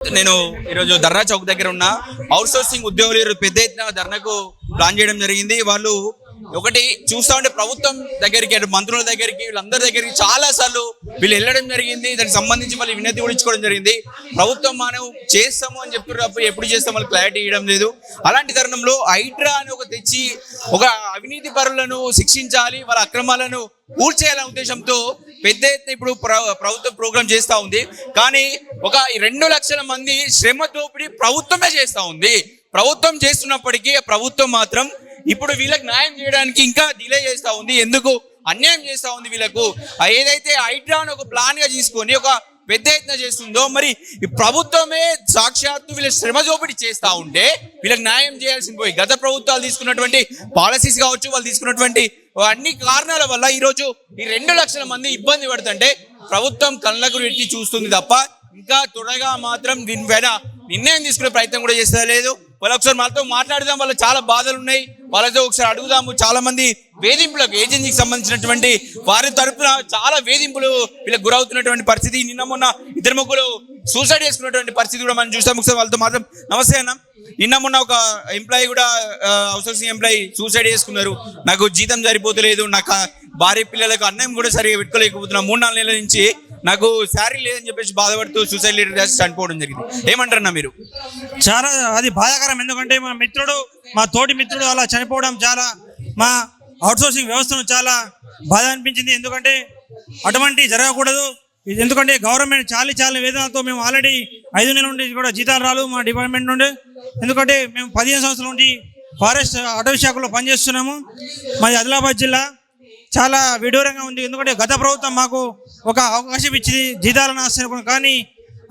నేను ఈరోజు ధర్నా చౌక్ దగ్గర ఉన్న అవుట్ సోర్సింగ్ ఉద్యోగులు పెద్ద ఎత్తున ధర్నాకు ప్లాన్ చేయడం జరిగింది. వాళ్ళు ఒకటి చూస్తా ఉంటే ప్రభుత్వం దగ్గరికి మంత్రుల దగ్గరికి వీళ్ళందరి దగ్గరికి చాలా సార్లు వీళ్ళు వెళ్ళడం జరిగింది. దానికి సంబంధించి మళ్ళీ వినతి కూడా ఇచ్చుకోవడం జరిగింది. ప్రభుత్వం మనం చేస్తాము అని చెప్తున్నప్పుడు ఎప్పుడు చేస్తాం వాళ్ళు క్లారిటీ ఇవ్వడం లేదు. అలాంటి తరుణంలో హైడ్రా అని ఒక తెచ్చి ఒక అవినీతి పరులను శిక్షించాలి, వాళ్ళ అక్రమాలను ఊడ్చేయాలనే ఉద్దేశంతో పెద్ద ఎత్తున ఇప్పుడు ప్రభుత్వం ప్రోగ్రామ్ చేస్తూ ఉంది. కానీ ఒక 2 లక్షల మంది శ్రమ దోపిడీ ప్రభుత్వమే చేస్తూ ఉంది. ప్రభుత్వం చేస్తున్నప్పటికీ ప్రభుత్వం మాత్రం ఇప్పుడు వీళ్ళకి న్యాయం చేయడానికి ఇంకా డిలే చేస్తూ ఉంది. ఎందుకు అన్యాయం చేస్తూ ఉంది వీళ్ళకు? ఏదైతే హైడ్రా అని ఒక ప్లాన్ గా తీసుకొని ఒక పెద్ద ఎత్తున చేస్తుందో మరి ఈ ప్రభుత్వమే సాక్షాత్తు వీళ్ళ శ్రమ దోపిడీ చేస్తూ ఉంటే వీళ్ళకి న్యాయం చేయాల్సింది పోయి గత ప్రభుత్వాలు తీసుకున్నటువంటి పాలసీస్ కావచ్చు, వాళ్ళు తీసుకున్నటువంటి అన్ని కారణాల వల్ల ఈరోజు ఈ 2 లక్షల మంది ఇబ్బంది పడుతుంటే ప్రభుత్వం కళ్ళకు పెట్టి చూస్తుంది తప్ప ఇంకా త్వరగా మాత్రం దీనిపైన నిర్ణయం తీసుకునే ప్రయత్నం కూడా చేస్తా లేదు. వాళ్ళు ఒకసారి మనతో మాట్లాడదాం, వాళ్ళ చాలా బాధలు ఉన్నాయి, వాళ్ళతో ఒకసారి అడుగుదాము. చాలా మంది వేధింపులకు ఏజెన్సీకి సంబంధించినటువంటి వారి తరఫున చాలా వేధింపులు వీళ్ళకి గురవుతున్నటువంటి పరిస్థితి. నిన్న మొన్న 2 సూసైడ్ చేసుకున్నటువంటి పరిస్థితి కూడా మనం చూస్తాం. ఒకసారి వాళ్ళతో మాత్రం నమస్తే అన్న. నిన్న మొన్న ఒక ఎంప్లాయీ కూడా అవుట్సోర్సింగ్ ఎంప్లాయీ సూసైడ్ చేసుకున్నారు. నాకు జీతం సరిపోతలేదు, నాకు భార్య పిల్లలకు అన్నం కూడా సరిగా పెట్టుకోలేకపోతున్నా, 3-4 నెలల నుంచి నాకు శారీ లేదని చెప్పేసి బాధపడుతూ సూసైడ్ లీడర్ చేసి చనిపోవడం జరిగింది. ఏమంటారన్నా మీరు? చాలా అది బాధాకరం. ఎందుకంటే మా తోటి మిత్రుడు అలా చనిపోవడం చాలా మా అవుట్సోర్సింగ్ వ్యవస్థను చాలా బాధ అనిపించింది. ఎందుకంటే అటువంటి జరగకూడదు. ఎందుకంటే గవర్నమెంట్ చాలా వేతనాలతో మేము ఆల్రెడీ 5 నెలల నుండి కూడా జీతాలు రాలు మా డిపార్ట్మెంట్ నుండి. ఎందుకంటే మేము 15 సంవత్సరాల నుండి ఫారెస్ట్ అటవీ శాఖలో పనిచేస్తున్నాము. మాది ఆదిలాబాద్ జిల్లా. చాలా విడూరంగా ఉంది. ఎందుకంటే గత ప్రభుత్వం మాకు ఒక అవకాశం ఇచ్చింది జీతాలను ఆశించుకున్నాం, కానీ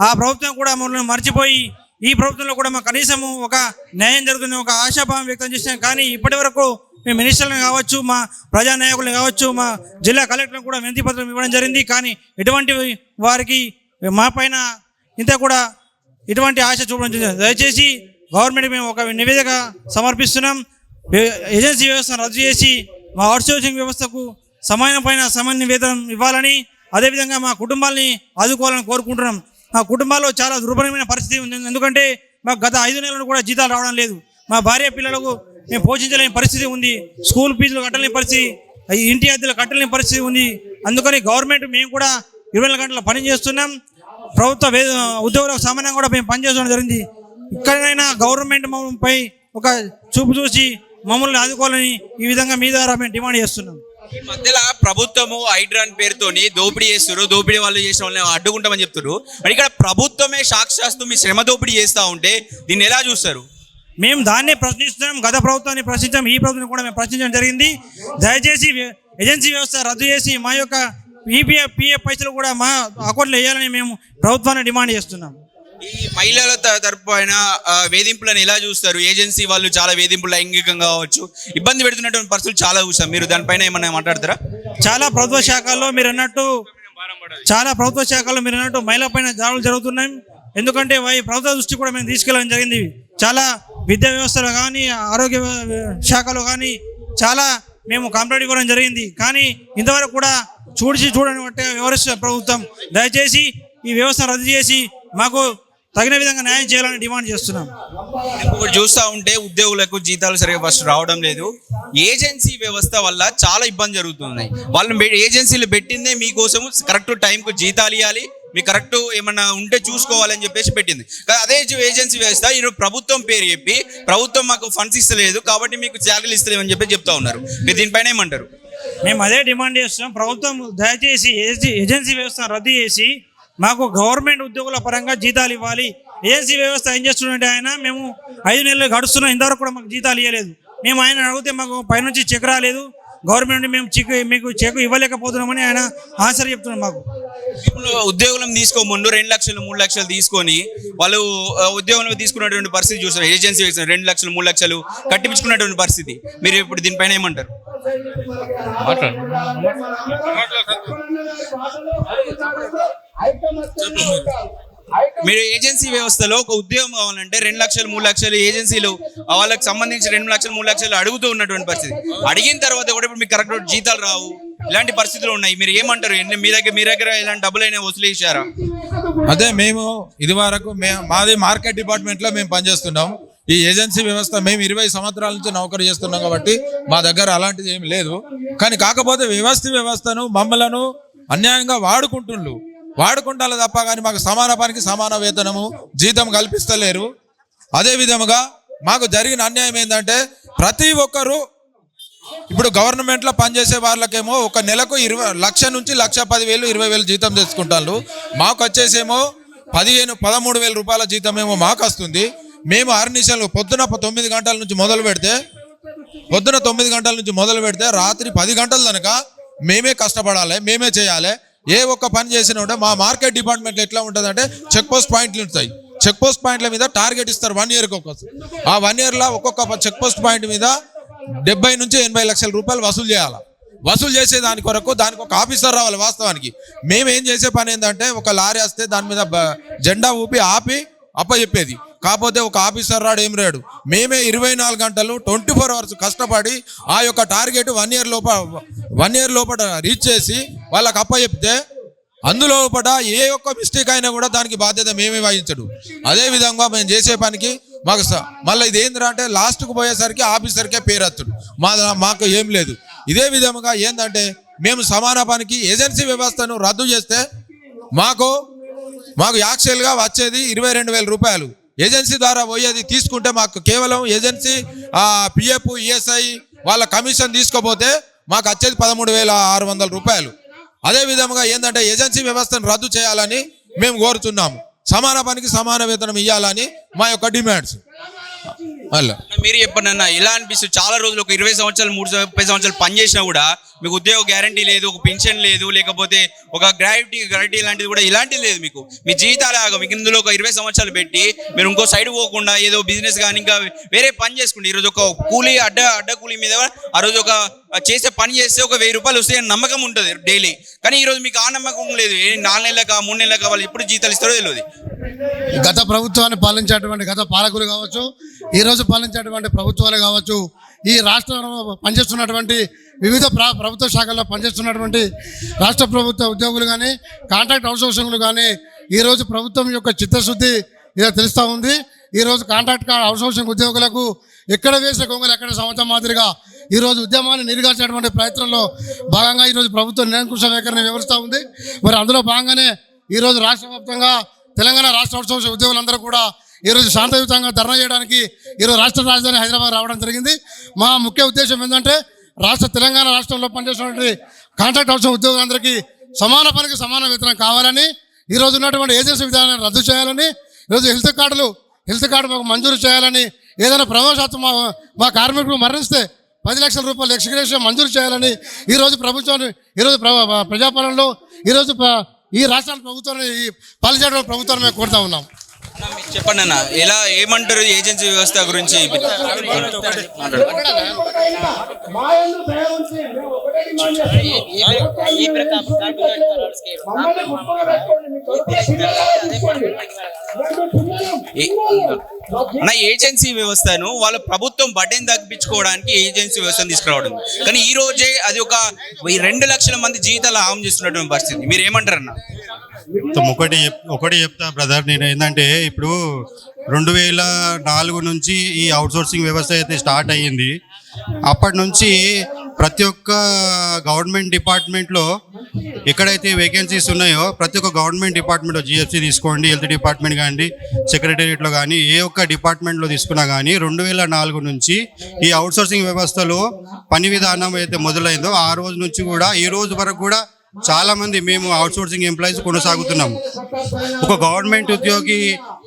ఆ ప్రభుత్వం కూడా మమ్మల్ని మర్చిపోయి ఈ ప్రభుత్వంలో కూడా మాకు కనీసం ఒక న్యాయం జరుగుతుంది ఒక ఆశాభావం వ్యక్తం చేసినాం. కానీ ఇప్పటి వరకు మేము మినిస్టర్లను కావచ్చు, మా ప్రజానాయకులను కావచ్చు, మా జిల్లా కలెక్టర్లను కూడా వినతి పత్రం ఇవ్వడం జరిగింది. కానీ ఎటువంటి వారికి మా పైన ఇంత కూడా ఎటువంటి ఆశ చూపడం. దయచేసి గవర్నమెంట్కి మేము ఒక నివేదిక సమర్పిస్తున్నాం. ఏజెన్సీ వ్యవస్థను రద్దు చేసి మా అవుట్సోర్సింగ్ వ్యవస్థకు సమాన వేతనం ఇవ్వాలని, అదేవిధంగా మా కుటుంబాలని ఆదుకోవాలని కోరుకుంటున్నాం. మా కుటుంబాల్లో చాలా దుర్భరమైన పరిస్థితి ఉంది. ఎందుకంటే మాకు గత 5 నెలలు కూడా జీతాలు రావడం లేదు. మా భార్య పిల్లలకు మేము పోషించలేని పరిస్థితి ఉంది. స్కూల్ ఫీజులు కట్టలేని పరిస్థితి, ఇంటి అద్దెలు కట్టలేని పరిస్థితి ఉంది. అందుకని గవర్నమెంట్ మేము కూడా 24 గంటల పని చేస్తున్నాం. ప్రభుత్వ ఉద్యోగులకు సమానంగా కూడా మేము పనిచేయడం జరిగింది. ఇక్కడైనా గవర్నమెంట్ పై ఒక చూపు చూసి మమ్మల్ని ఆదుకోవాలని ఈ విధంగా మీ ద్వారా మేము డిమాండ్ చేస్తున్నాం. ఈ మధ్యలో ప్రభుత్వము హైడ్రాన్ పేరుతోని దోపిడీ చేస్తారు, దోపిడీ వాళ్ళు చేసిన వాళ్ళని అడ్డుకుంటామని చెప్తారు. మరి ఇక్కడ ప్రభుత్వమే సాక్షాత్తు మీ శ్రమ దోపిడీ చేస్తూ ఉంటే దీన్ని ఎలా చూస్తారు? మేము దాన్నే ప్రశ్నిస్తున్నాం. గత ప్రభుత్వాన్ని ప్రశ్నించాం, ఈ ప్రభుత్వం కూడా మేము ప్రశ్నించడం జరిగింది. దయచేసి ఏజెన్సీ వ్యవస్థ రద్దు చేసి మా యొక్క పిఎఫ్ పైసలు కూడా మా అకౌంట్లో వేయాలని మేము ప్రభుత్వాన్ని డిమాండ్ చేస్తున్నాం. ఈ మహిళల తరపు అయిన వేధింపులను ఎలా చూస్తారు? ఏజెన్సీ వాళ్ళు చాలా వేధింపులు లైంగికంగా కావచ్చు ఇబ్బంది పెడుతున్నటువంటి పరిస్థితులు చాలా చూసాం. మీరు దానిపైన ఏమన్నా మాట్లాడతారా? చాలా ప్రభుత్వ శాఖల్లో మీరు అన్నట్టు మహిళల పైన దాడులు జరుగుతున్నాయి. ఎందుకంటే ప్రభుత్వ దృష్టి కూడా మేము తీసుకెళ్ళడం జరిగింది. చాలా విద్యా వ్యవస్థలో కానీ ఆరోగ్య శాఖలో కానీ చాలా మేము కంప్లైంట్ ఇవ్వడం జరిగింది. కానీ ఇంతవరకు కూడా చూడని బట్టే వ్యవహరిస్తున్న ప్రభుత్వం. దయచేసి ఈ వ్యవస్థ రద్దు చేసి మాకు తగిన విధంగా న్యాయం చేయాలని డిమాండ్ చేస్తున్నాం. ఇప్పుడు చూస్తూ ఉంటే ఉద్యోగులకు జీతాలు సరిగా ఫస్ట్ రావడం లేదు. ఏజెన్సీ వ్యవస్థ వల్ల చాలా ఇబ్బంది జరుగుతున్నాయి. వాళ్ళని ఏజెన్సీలు పెట్టిందే మీకోసం కరెక్ట్ టైంకు జీతాలు ఇవ్వాలి, మీకు కరెక్ట్ ఏమన్నా ఉంటే చూసుకోవాలని చెప్పేసి పెట్టింది. అదే ఏజెన్సీ వ్యవస్థ ఈరోజు ప్రభుత్వం పేరు చెప్పి ప్రభుత్వం మాకు ఫండ్స్ ఇస్తలేదు కాబట్టి మీకు శాలరీలు ఇస్తలేవు అని చెప్పి చెప్తా ఉన్నారు. మీరు దీనిపైన ఏమంటారు? మేము అదే డిమాండ్ చేస్తున్నాం. ప్రభుత్వం దయచేసి ఏజెన్సీ వ్యవస్థను రద్దు చేసి మాకు గవర్నమెంట్ ఉద్యోగుల పరంగా జీతాలు ఇవ్వాలి. ఏజెన్సీ వ్యవస్థ ఏం చేస్తుందంటే ఆయన మేము 5 నెలలు గడుస్తున్నాం, ఇంతవరకు కూడా మాకు జీతాలు ఇవ్వలేదు. మేము ఆయన అడిగితే మాకు పైనుంచి చెక్ రాలేదు, గవర్నమెంట్ మేము మీకు చెక్ ఇవ్వలేకపోతున్నామని ఆయన ఆన్సర్ చెప్తున్నాం. మాకు ఉద్యోగులను తీసుకోముందు 2 లక్షలు 3 లక్షలు తీసుకొని వాళ్ళు ఉద్యోగంలో తీసుకున్నటువంటి పరిస్థితి చూస్తారు. ఏజెన్సీ 2 లక్షలు 3 లక్షలు కట్టించుకున్నటువంటి పరిస్థితి. మీరు ఇప్పుడు దీనిపైన ఏమంటారు? మీరు ఏజెన్సీ వ్యవస్థలో ఒక ఉద్యోగం కావాలంటే 2 లక్షలు 3 లక్షలు ఏజెన్సీలు వాళ్ళకి సంబంధించి 2 లక్షలు 3 లక్షలు అడుగుతూ ఉన్నటువంటి పరిస్థితి. అడిగిన తర్వాత కూడా ఇప్పుడు మీకు కరెక్ట్ జీతాలు రావు, ఇలాంటి పరిస్థితులు ఉన్నాయి. మీరు ఏమంటారు? మీ దగ్గర ఇలాంటి డబ్బులు అయినా వసూలు చేశారా? అదే మేము ఇది వరకు మాది మార్కెట్ డిపార్ట్మెంట్ లో మేము పనిచేస్తున్నాం. ఈ ఏజెన్సీ వ్యవస్థ మేము 20 సంవత్సరాల నుంచి నౌకరీ చేస్తున్నాం కాబట్టి మా దగ్గర అలాంటిది ఏమి లేదు. కానీ కాకపోతే వ్యవస్థను మమ్మలను అన్యాయంగా వాడుకుంటారు తప్ప కానీ మాకు సమాన పనికి సమాన వేతనము జీతం కల్పిస్తలేరు. అదే విధముగా మాకు జరిగిన అన్యాయం ఏంటంటే ప్రతి ఒక్కరు ఇప్పుడు గవర్నమెంట్ లో పనిచేసే వాళ్ళకేమో ఒక నెలకు 1,00,000 నుంచి 1,10,000 20,000 జీతం తెచ్చుకుంటారు. మాకు వచ్చేసేమో 13,000 రూపాయల జీతం ఏమో మాకు వస్తుంది. మేము అర్నిషాలు పొద్దున 9 గంటల నుంచి మొదలు పెడితే రాత్రి 10 గంటల దాకా మేమే కష్టపడాలి, మేమే చేయాలి. ఏ ఒక్క పని చేసినా ఉంటే మా మార్కెట్ డిపార్ట్మెంట్లో ఎట్లా ఉంటుందంటే చెక్ పోస్ట్ పాయింట్లు ఉంటాయి. చెక్ పోస్ట్ పాయింట్ల మీద టార్గెట్ ఇస్తారు 1 ఇయర్కి ఒక్కొక్కసారి. ఆ 1 ఇయర్లో ఒక్కొక్క చెక్ పోస్ట్ పాయింట్ మీద 70 నుంచి 80 లక్షల రూపాయలు వసూలు చేయాలి. వసూలు చేసే దాని కొరకు దానికి ఒక ఆఫీసర్ రావాలి. వాస్తవానికి మేము ఏం చేసే పని ఏంటంటే ఒక లారీ వస్తే దాని మీద జెండా ఊపి ఆపి అప్పచెప్పేది. కాకపోతే ఒక ఆఫీసర్ రాడు, ఏం రాడు. మేమే 24 గంటలు 24 అవర్స్ కష్టపడి ఆ యొక్క టార్గెట్ 1 ఇయర్ లోపల రీచ్ చేసి వాళ్ళకి అప్పచెప్తే అందులో ఏ ఒక్క మిస్టేక్ అయినా కూడా దానికి బాధ్యత మేమే వహించడు. అదే విధంగా మేము చేసే పనికి మాకు మళ్ళీ ఇది ఏంటంటే అంటే లాస్ట్కు పోయేసరికి ఆఫీసర్కే పేరెత్తుడు, మాకు ఏం లేదు. ఇదే విధంగా ఏంటంటే మేము సమాన పనికి ఏజెన్సీ వ్యవస్థను రద్దు చేస్తే మాకు యాక్చువల్గా వచ్చేది 22,000 రూపాయలు. ఏజెన్సీ ద్వారా పోయేది తీసుకుంటే మాకు కేవలం ఏజెన్సీ పిఎఫ్ ఈఎస్ఐ వాళ్ళ కమిషన్ తీసుకోపోతే మాకు వచ్చేది 13,600 రూపాయలు. అదే విధంగా ఏంటంటే ఏజెన్సీ వ్యవస్థను రద్దు చేయాలని మేము కోరుతున్నాము. సమాన పనికి సమాన వేతనం ఇవ్వాలని మా యొక్క డిమాండ్స్. అలా మీరు చెప్పండి అన్న, ఎలా అనిపిస్తుంది? చాలా రోజులు ఒక 20 సంవత్సరాలు 30 సంవత్సరాలు పనిచేసినా కూడా మీకు ఉద్యోగ గ్యారంటీ లేదు, ఒక పెన్షన్ లేదు, లేకపోతే ఒక గ్రాట్యుటీ లాంటిది కూడా ఇలాంటిది లేదు. మీ జీవితాలు మీకు ఇందులో ఒక 20 సంవత్సరాలు పెట్టి మీరు ఇంకో సైడ్ పోకుండా ఏదో బిజినెస్ కానీ ఇంకా వేరే పని చేసుకుంటే ఈరోజు ఒక కూలీ అడ్డ కూలీ మీద ఆ రోజు ఒక చేసే పని చేస్తే ఒక 1000 రూపాయలు వస్తాయని నమ్మకం ఉంటుంది డైలీ. కానీ ఈరోజు మీకు ఆ నమ్మకం లేదు. 4 నెలలకా 3 నెలలకా వాళ్ళు ఎప్పుడు జీతాలు ఇస్తారో తెలియదు. గత ప్రభుత్వాన్ని పాలించేటువంటి గత పాలకులు కావచ్చు, ఈరోజు పాలించేటువంటి ప్రభుత్వాలు కావచ్చు, ఈ రాష్ట్రంలో పనిచేస్తున్నటువంటి వివిధ ప్రభుత్వ శాఖల్లో పనిచేస్తున్నటువంటి రాష్ట్ర ప్రభుత్వ ఉద్యోగులు కానీ కాంట్రాక్ట్ అవుట్సోర్సింగ్లు కానీ ఈరోజు ప్రభుత్వం యొక్క చిత్తశుద్ధి ఇలా తెలుస్తూ ఉంది. ఈరోజు కాంట్రాక్ట్ అవుట్సోర్సింగ్ ఉద్యోగులకు ఎక్కడ వేసే కొంగలు ఎక్కడ సంవత్సరం మాదిరిగా ఈరోజు ఉద్యమాన్ని నీరుగార్చేటువంటి ప్రయత్నంలో భాగంగా ఈరోజు ప్రభుత్వం నిరంకుశ వైఖరిని వివరిస్తూ ఉంది. మరి అందులో భాగంగానే ఈరోజు రాష్ట్ర వ్యాప్తంగా తెలంగాణ రాష్ట్ర అవుట్సోర్సింగ్ ఉద్యోగులందరూ కూడా ఈరోజు శాంతియుతంగా ధర్నా చేయడానికి ఈరోజు రాష్ట్ర రాజధాని హైదరాబాద్ రావడం జరిగింది. మా ముఖ్య ఉద్దేశం ఏంటంటే తెలంగాణ రాష్ట్రంలో పనిచేస్తున్నటువంటి కాంట్రాక్ట్ అవుట్సోర్సింగ్ ఉద్యోగులందరికీ సమాన పనికి సమాన వేతనం కావాలని, ఈరోజు ఉన్నటువంటి ఏజెన్సీ విధానాన్ని రద్దు చేయాలని, ఈరోజు హెల్త్ కార్డు మాకు మంజూరు చేయాలని, ఏదైనా ప్రమాదవశాత్తు మా కార్మికులు మరణిస్తే 10 లక్షల రూపాయలు ఎక్స్గ్రేషన్ మంజూరు చేయాలని ఈరోజు ప్రభుత్వాన్ని ప్రజాపాలనలో ఈరోజు ఈ రాష్ట్రాల ప్రభుత్వాన్ని పాలించే ప్రభుత్వాన్ని మేము కోరుతా ఉన్నాం. చెప్పండి అన్న, ఏమంటారు ఏజెన్సీ వ్యవస్థ గురించి? నా ఏజెన్సీ వ్యవస్థను వాళ్ళ ప్రభుత్వం బడ్డెన్ తగ్గించుకోవడానికి ఏజెన్సీ వ్యవస్థను తీసుకురావడం, కానీ ఈ రోజే అది ఒక 2 లక్షల మంది జీవితాలు ఆగం చేస్తున్నటువంటి పరిస్థితి. మీరు ఏమంటారన్న? ఒకటి చెప్తా బ్రదర్, నేను ఏంటంటే ఇప్పుడు 2004 నుంచి ఈ అవుట్సోర్సింగ్ వ్యవస్థ అయితే స్టార్ట్ అయ్యింది. అప్పటి నుంచి ప్రతి ఒక్క గవర్నమెంట్ డిపార్ట్మెంట్లో ఎక్కడైతే వేకెన్సీస్ ఉన్నాయో ప్రతి ఒక్క గవర్నమెంట్ డిపార్ట్మెంట్లో జిఎఫ్సి తీసుకోండి, హెల్త్ డిపార్ట్మెంట్ కానీ, సెక్రటేరియట్లో కానీ, ఏ ఒక్క డిపార్ట్మెంట్లో తీసుకున్నా కానీ 2004 నుంచి ఈ అవుట్సోర్సింగ్ వ్యవస్థలో పని విధానం అయితే మొదలైందో ఆ రోజు నుంచి కూడా ఈ రోజు వరకు కూడా చాలా మంది మేము అవుట్సోర్సింగ్ ఎంప్లాయీస్ కొనసాగుతున్నాము. ఒక గవర్నమెంట్ ఉద్యోగి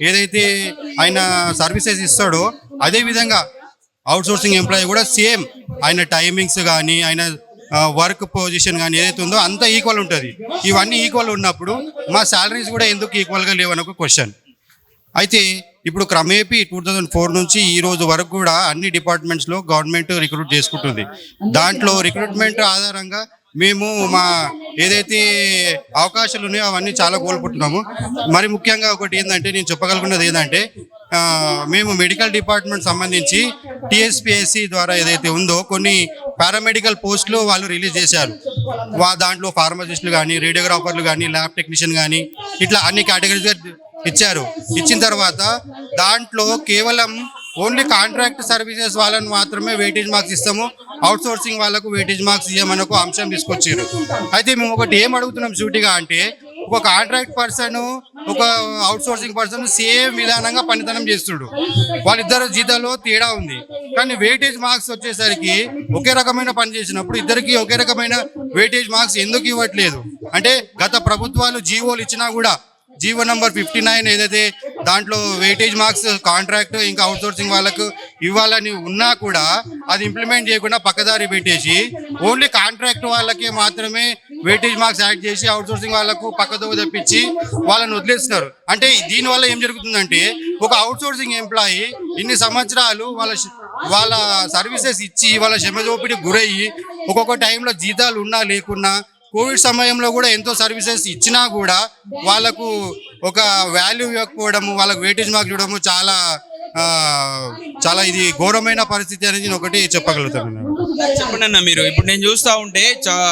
ఏదైతే ఆయన సర్వీసెస్ ఇస్తాడో అదే విధంగా అవుట్సోర్సింగ్ ఎంప్లాయీ కూడా సేమ్ ఆయన టైమింగ్స్ కానీ ఆయన వర్క్ పొజిషన్ కానీ ఏదైతే ఉందో అంత ఈక్వల్ ఉంటుంది. ఇవన్నీ ఈక్వల్ ఉన్నప్పుడు మా శాలరీస్ కూడా ఎందుకు ఈక్వల్గా లేవని ఒక క్వశ్చన్. అయితే ఇప్పుడు క్రమేపీ 2004 నుంచి ఈ రోజు వరకు కూడా అన్ని డిపార్ట్మెంట్స్లో గవర్నమెంట్ రిక్రూట్ చేసుకుంటుంది. దాంట్లో రిక్రూట్మెంట్ ఆధారంగా మేము మా ఏదైతే అవకాశాలు ఉన్నాయో అవన్నీ చాలా కోల్పోతున్నాము. మరి ముఖ్యంగా ఒకటి ఏంటంటే నేను చెప్పగలుగున్నది ఏంటంటే మేము మెడికల్ డిపార్ట్మెంట్ సంబంధించి టీఎస్పీఎస్సీ ద్వారా ఏదైతే ఉందో కొన్ని పారామెడికల్ పోస్టులు వాళ్ళు రిలీజ్ చేశారు. దాంట్లో ఫార్మసిస్టులు కానీ, రేడియోగ్రాఫర్లు కానీ, ల్యాబ్ టెక్నీషియన్ కానీ ఇట్లా అన్ని కేటగిరీస్గా ఇచ్చారు. ఇచ్చిన తర్వాత దాంట్లో కేవలం ఓన్లీ కాంట్రాక్ట్ సర్వీసెస్ వాళ్ళని మాత్రమే వెయిటేజ్ మార్క్స్ ఇస్తాము, అవుట్ సోర్సింగ్ వాళ్ళకు వెయిటేజ్ మార్క్స్ ఇవ్వమని ఒక అంశం తీసుకొచ్చారు. అయితే మేము ఒకటి ఏం అడుగుతున్నాం సూటిగా అంటే, ఒక కాంట్రాక్ట్ పర్సన్ ఒక అవుట్ సోర్సింగ్ పర్సన్ సేమ్ విధానంగా పనితనం చేస్తుడు, వాళ్ళిద్దరు జీతాల్లో తేడా ఉంది. కానీ వెయిటేజ్ మార్క్స్ వచ్చేసరికి ఒకే రకమైన పని చేసినప్పుడు ఇద్దరికి ఒకే రకమైన వెయిటేజ్ మార్క్స్ ఎందుకు ఇవ్వట్లేదు అంటే, గత ప్రభుత్వాలు జీవోలు ఇచ్చినా కూడా జీవో నంబర్ 59 ఏదైతే దాంట్లో వెయిటేజ్ మార్క్స్ కాంట్రాక్ట్ ఇంకా అవుట్ సోర్సింగ్ వాళ్ళకు ఇవ్వాలని ఉన్నా కూడా అది ఇంప్లిమెంట్ చేయకుండా పక్కదారి పెట్టేసి ఓన్లీ కాంట్రాక్ట్ వాళ్ళకే మాత్రమే వెయిటేజ్ మార్క్స్ యాడ్ చేసి అవుట్ సోర్సింగ్ వాళ్ళకు పక్కదో తప్పించి వాళ్ళని వదిలేస్తున్నారు. అంటే దీనివల్ల ఏం జరుగుతుందంటే, ఒక అవుట్ సోర్సింగ్ ఎంప్లాయీ ఇన్ని సంవత్సరాలు వాళ్ళ సర్వీసెస్ ఇచ్చి వాళ్ళ శ్రమదోపిడికి గురయ్యి ఒక్కొక్క టైంలో జీతాలు ఉన్నా లేకున్నా కోవిడ్ సమయంలో కూడా ఎంతో సర్వీసెస్ ఇచ్చినా కూడా వాళ్ళకు ఒక వాల్యూ ఇవ్వకపోవడము, వాళ్ళకు వెయిటేజ్ మార్క్స్ ఇవ్వడము చాలా చాలా ఇది ఘోరమైన పరిస్థితి అనేది నేను ఒకటి చెప్పగలుగుతాను. చెప్పండి అన్న, మీరు ఇప్పుడు నేను చూస్తూ ఉంటే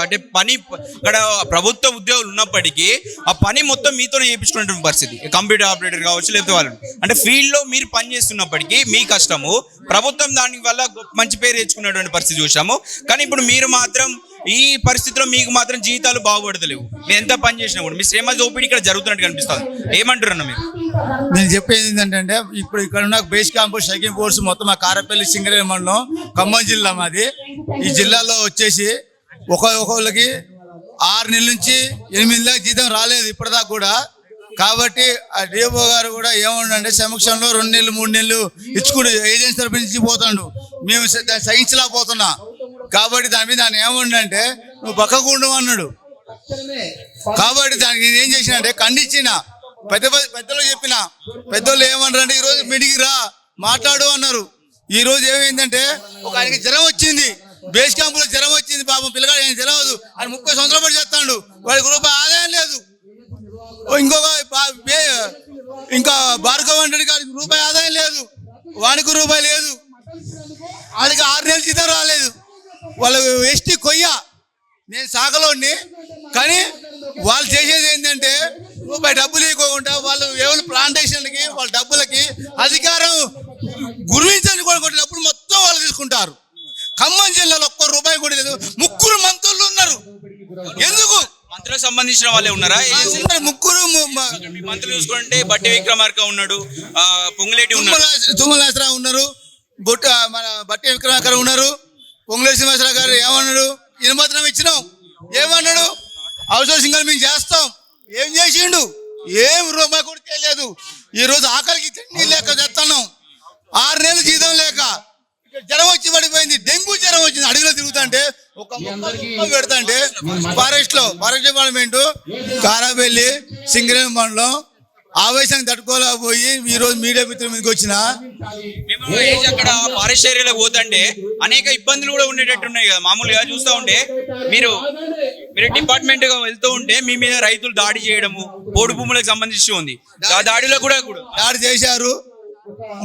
అంటే పని అక్కడ ప్రభుత్వ ఉద్యోగులు ఉన్నప్పటికీ ఆ పని మొత్తం మీతోనే చేయించుకున్నటువంటి పరిస్థితి, కంప్యూటర్ ఆపరేటర్ కావచ్చు లేకపోతే వాళ్ళు అంటే ఫీల్డ్లో మీరు పని చేస్తున్నప్పటికీ మీ కష్టము, ప్రభుత్వం దాని వల్ల మంచి పేరు తెచ్చుకున్నటువంటి పరిస్థితి చూసాము. కానీ ఇప్పుడు మీరు మాత్రం ఈ పరిస్థితిలో మీకు మాత్రం జీతాలు బాగుపడతలేవు, మీరు ఎంత పని చేసినా కూడా మీ శ్రమ దోపిడీ ఇక్కడ జరుగుతున్నట్టు కనిపిస్తుంది. ఏమంటారన్న మీరు? నేను చెప్పేది ఏంటంటే, ఇప్పుడు ఇక్కడ ఉన్న బేస్ క్యాంపు షైకింగ్ ఫోర్స్ మొత్తం మా కారపల్లి సింగరేణి మండలం ఖమ్మం జిల్లా మాది. ఈ జిల్లాలో వచ్చేసి ఒకళ్ళకి 6 నెలల నుంచి 8 దాకా జీతం రాలేదు ఇప్పటిదాకా కూడా. కాబట్టి ఆ డిఓ గారు కూడా ఏమంటే సమక్షంలో 2 నెలలు 3 నెలలు ఇచ్చుకుంటూ ఏజెన్సీ తరపు నుంచి పోతాడు, మేము సహించలేకపోతున్నా. కాబట్టి దాని మీద ఆయన ఏమంటే నువ్వు పక్కకు ఉండవు అన్నాడు. కాబట్టి దానికి నేను ఏం చేసిన అంటే ఖండించిన, పెద్దలు చెప్పిన, పెద్దోళ్ళు ఏమన్నారంటే ఈరోజు మీటింగ్కి రా మాట్లాడు అన్నారు. ఈ రోజు ఏమైందంటే ఒక ఆయనకి జ్వరం వచ్చింది, బేస్ క్యాంపులో జ్వరం వచ్చింది, పాపం పిల్లగాడు ఆయన తెలియదు, ఆయన 30 సంవత్సరాలు పడి చేస్తాడు, వాడికి రూపాయి ఆదాయం లేదు. ఇంకా భార్గవ్ అంటే రూపాయి ఆదాయం లేదు, వాడికి రూపాయి లేదు, వాడికి 6 నెలల జీతం రాలేదు. వాళ్ళు ఎస్టీ కొయ్య, నేను శాఖలోని. కానీ వాళ్ళు చేసేది ఏంటంటే రూపాయి డబ్బులు ఇవ్వకుండా వాళ్ళు ఏమైనా ప్లాంటేషన్లకి వాళ్ళ డబ్బులకి అధికారం గుర్తించని కూడా డబ్బులు మొత్తం వాళ్ళు తీసుకుంటారు. ఖమ్మం జిల్లాలో ఒక్క రూపాయి కూడా లేదు. 3 మంత్రులు ఉన్నారు. ఎందుకు? మంత్రులకు సంబంధించిన వాళ్ళే ఉన్నారా? 3 మంత్రులు చూసుకుంటే బట్టి విక్రమార్క ఉన్నాడు, పొంగులేటి ఉన్నాడు, తుమ్మలాసరావు ఉన్నారు, మన బట్టి విక్రమార్క ఉన్నారు, పొంగులేటి శ్రీనివాసరావు గారు ఏమన్నాడు? ఇనుమత్రం ఇచ్చినాం, ఏమన్నాడు? అవుట్సోర్సింగ్ మేము చేస్తాం. ఏం చేసిండు? ఏం రూపాయి కూడా తెలియదు. ఈ రోజు ఆకలికి తిండి లేక చేస్తున్నాం, 6 నెలలు జీతం లేక. జ్వరం వచ్చి పడిపోయింది, డెంగ్యూ జ్వరం వచ్చింది. అడవిలో తిరుగుతుంటే ఒక పెడతాంటే ఫారెస్ట్ డిపార్ట్మెంట్ కారాబెల్లి సింగరేణి మండలం ఆవేశాన్ని తట్టుకోలేకపోయి ఈ రోజు మీడియా మిత్రుల మీదకి వచ్చిన అక్కడ ఫారెస్ట్ ఏరియాలో పోతుంటే అనేక ఇబ్బందులు కూడా ఉండేటట్టు ఉన్నాయి కదా. మామూలుగా చూస్తూ ఉంటే మీరు డిపార్ట్మెంట్ గా వెళ్తూ ఉంటే మీ మీద రైతులు దాడి చేయడము, పోడు భూములకు సంబంధించి ఉంది. ఆ దాడిలో కూడా దాడి చేశారు.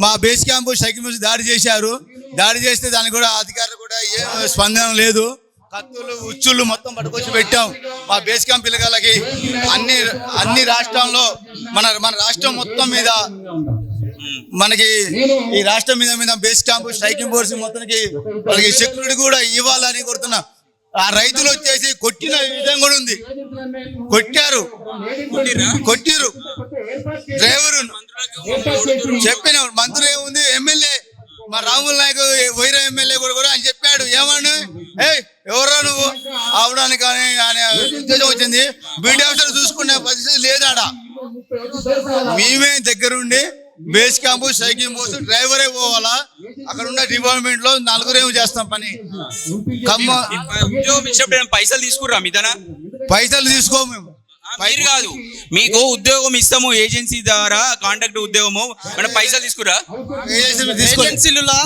మా బేస్ క్యాంపు సైకిల్ మీద దాడి చేశారు. దాడి చేస్తే దానికి కూడా అధికారులు కూడా ఏం స్పందన లేదు. కత్తులు ఉచ్చుళ్ళు మొత్తం పట్టుకొచ్చి పెట్టాం మా బేస్ క్యాంప్ పిల్లగాళ్ళకి. అన్ని రాష్ట్రంలో మన రాష్ట్రం మొత్తం మీద మనకి ఈ రాష్ట్రం మీద బేస్ క్యాంప్ స్ట్రైకింగ్ ఫోర్స్ మొత్తానికి వాళ్ళకి సెక్యూరిటీ కూడా ఇవ్వాలని కోరుతున్నా. ఆ రైతులు వచ్చేసి కొట్టిన విధంగా కూడా ఉంది. కొట్టిరు డ్రైవరు చెప్పిన మంత్రులు ఏముంది, ఎమ్మెల్యే మా రాముల నాయకు వైరా ఎమ్మెల్యే కూడా ఆయన చెప్పాడు. ఏమన్నా ఎవరో నువ్వు అవడానికి కానీ ఆయన ఉద్దేశం వచ్చింది. బీటీ ఆఫీసర్ చూసుకునే పరిస్థితి లేదాడ. మేమే దగ్గరుండి బేస్ క్యాంపు సైకింగ్ పోస్ట్ డ్రైవరే పోవాలా. అక్కడ ఉన్న డిపార్ట్మెంట్ లో 4 చేస్తాం పని. పైసలు తీసుకురా మీదనా? పైసలు తీసుకోము మేము. పైరు కాదు, మీకు ఉద్యోగం ఇస్తాము ఏజెన్సీ ద్వారా కాంట్రాక్ట్ ఉద్యోగము, మన పైసలు తీసుకురా? ఏజెన్సీలలో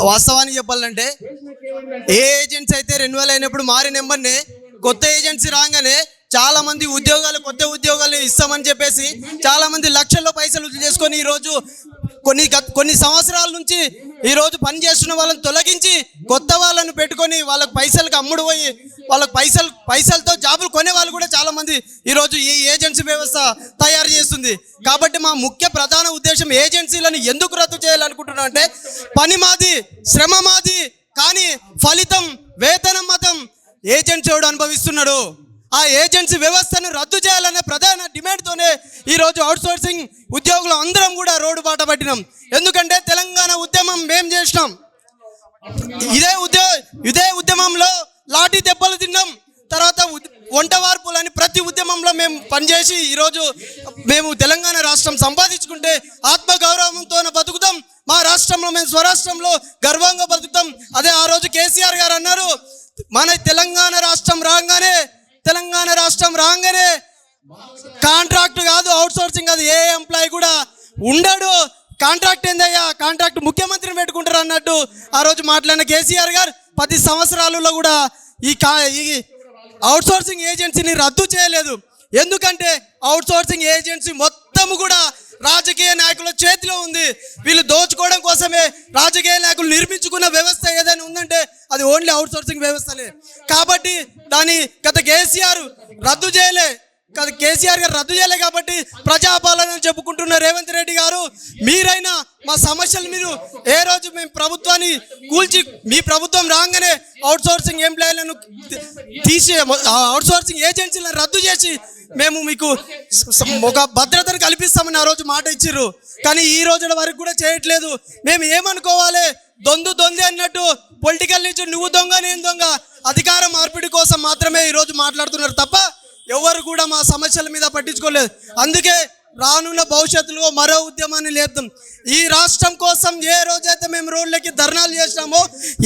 వాస్తవానికి చెప్పాలంటే ఏ ఏజెన్సీ అయితే రెన్యువల్ అయినప్పుడు మారి నెంబర్నే కొత్త ఏజెన్సీ రాగానే చాలా మంది కొత్త ఉద్యోగాలు ఇస్తామని చెప్పేసి చాలా మంది లక్షల్లో పైసలు చేసుకొని ఈరోజు కొన్ని సంవత్సరాల నుంచి ఈరోజు పనిచేస్తున్న వాళ్ళని తొలగించి కొత్త వాళ్ళని పెట్టుకొని వాళ్ళకి పైసలకు అమ్ముడు పోయి వాళ్ళకి పైసలతో జాబులు కొనే వాళ్ళు కూడా చాలా మంది ఈరోజు ఈ ఏజెన్సీ వ్యవస్థ తయారు చేస్తుంది. కాబట్టి మా ముఖ్య ప్రధాన ఉద్దేశం ఏజెన్సీలను ఎందుకు రద్దు చేయాలనుకుంటున్నాం అంటే పని మాది, శ్రమ మాది, కానీ ఫలితం వేతనం మాత్రం ఏజెన్సీ వాడు అనుభవిస్తున్నాడు. ఆ ఏజెన్సీ వ్యవస్థను రద్దు చేయాలనే ప్రధాన డిమాండ్తోనే ఈరోజు అవుట్సోర్సింగ్ ఉద్యోగులు అందరం కూడా రోడ్డు బాట పట్టినాం. ఎందుకంటే తెలంగాణ ఉద్యమం మేం చేసినాం. ఇదే ఉద్యమంలో లాఠీ దెబ్బలు తిన్నాం. తర్వాత వంట వార్పులని ప్రతి ఉద్యమంలో మేము పనిచేసి ఈరోజు మేము తెలంగాణ రాష్ట్రం సంపాదించుకుంటే ఆత్మగౌరవంతో బతుకుతాం. మా రాష్ట్రంలో మేము స్వరాష్ట్రంలో గర్వంగా బతుకుతాం. అదే ఆ రోజు కేసీఆర్ గారు అన్నారు, మన తెలంగాణ రాష్ట్రం రాగానే కాంట్రాక్ట్ కాదు, అవుట్సోర్సింగ్ కాదు, ఏ ఎంప్లాయీ కూడా ఉండడు. కాంట్రాక్ట్ ఏందయ్యా, కాంట్రాక్ట్ ముఖ్యమంత్రిని పెట్టుకుంటారు అన్నట్టు ఆ రోజు మాట్లాడిన కేసీఆర్ గారు 10 సంవత్సరాలలో కూడా ఈ అవుట్సోర్సింగ్ ఏజెన్సీని రద్దు చేయలేదు. ఎందుకంటే అవుట్సోర్సింగ్ ఏజెన్సీ మొత్తం కూడా రాజకీయ నాయకుల చేతిలో ఉంది. వీళ్ళు దోచుకోవడం కోసమే రాజకీయ నాయకులు నిర్మించుకున్న వ్యవస్థ ఏదైనా ఉందంటే అది ఓన్లీ అవుట్సోర్సింగ్ వ్యవస్థనే. కాబట్టి దాని గత కేసీఆర్ గారు రద్దు చేయలే కాబట్టి ప్రజాపాలన చెప్పుకుంటున్న రేవంత్ రెడ్డి గారు, మీరైనా మా సమస్యలు మీరు ఏ రోజు మేము ప్రభుత్వాన్ని కూల్చి మీ ప్రభుత్వం రాగానే అవుట్సోర్సింగ్ ఎంప్లాయీలను తీసి అవుట్సోర్సింగ్ ఏజెన్సీలను రద్దు చేసి మేము మీకు ఒక భద్రతను కల్పిస్తామని ఆ రోజు మాట ఇచ్చిర్రు. కానీ ఈ రోజుల వరకు కూడా చేయట్లేదు. మేము ఏమనుకోవాలి, దొంది అన్నట్టు పొలిటికల్ నుంచి నువ్వు దొంగ నేను దొంగ అధికార మార్పిడి కోసం మాత్రమే ఈరోజు మాట్లాడుతున్నారు తప్ప ఎవరు కూడా మా సమస్యల మీద పట్టించుకోలేదు. అందుకే రానున్న భవిష్యత్తులో మరో ఉద్యమాన్ని లేద్దాం. ఈ రాష్ట్రం కోసం ఏ రోజైతే మేము రోడ్లకి ధర్నాలు చేసినామో,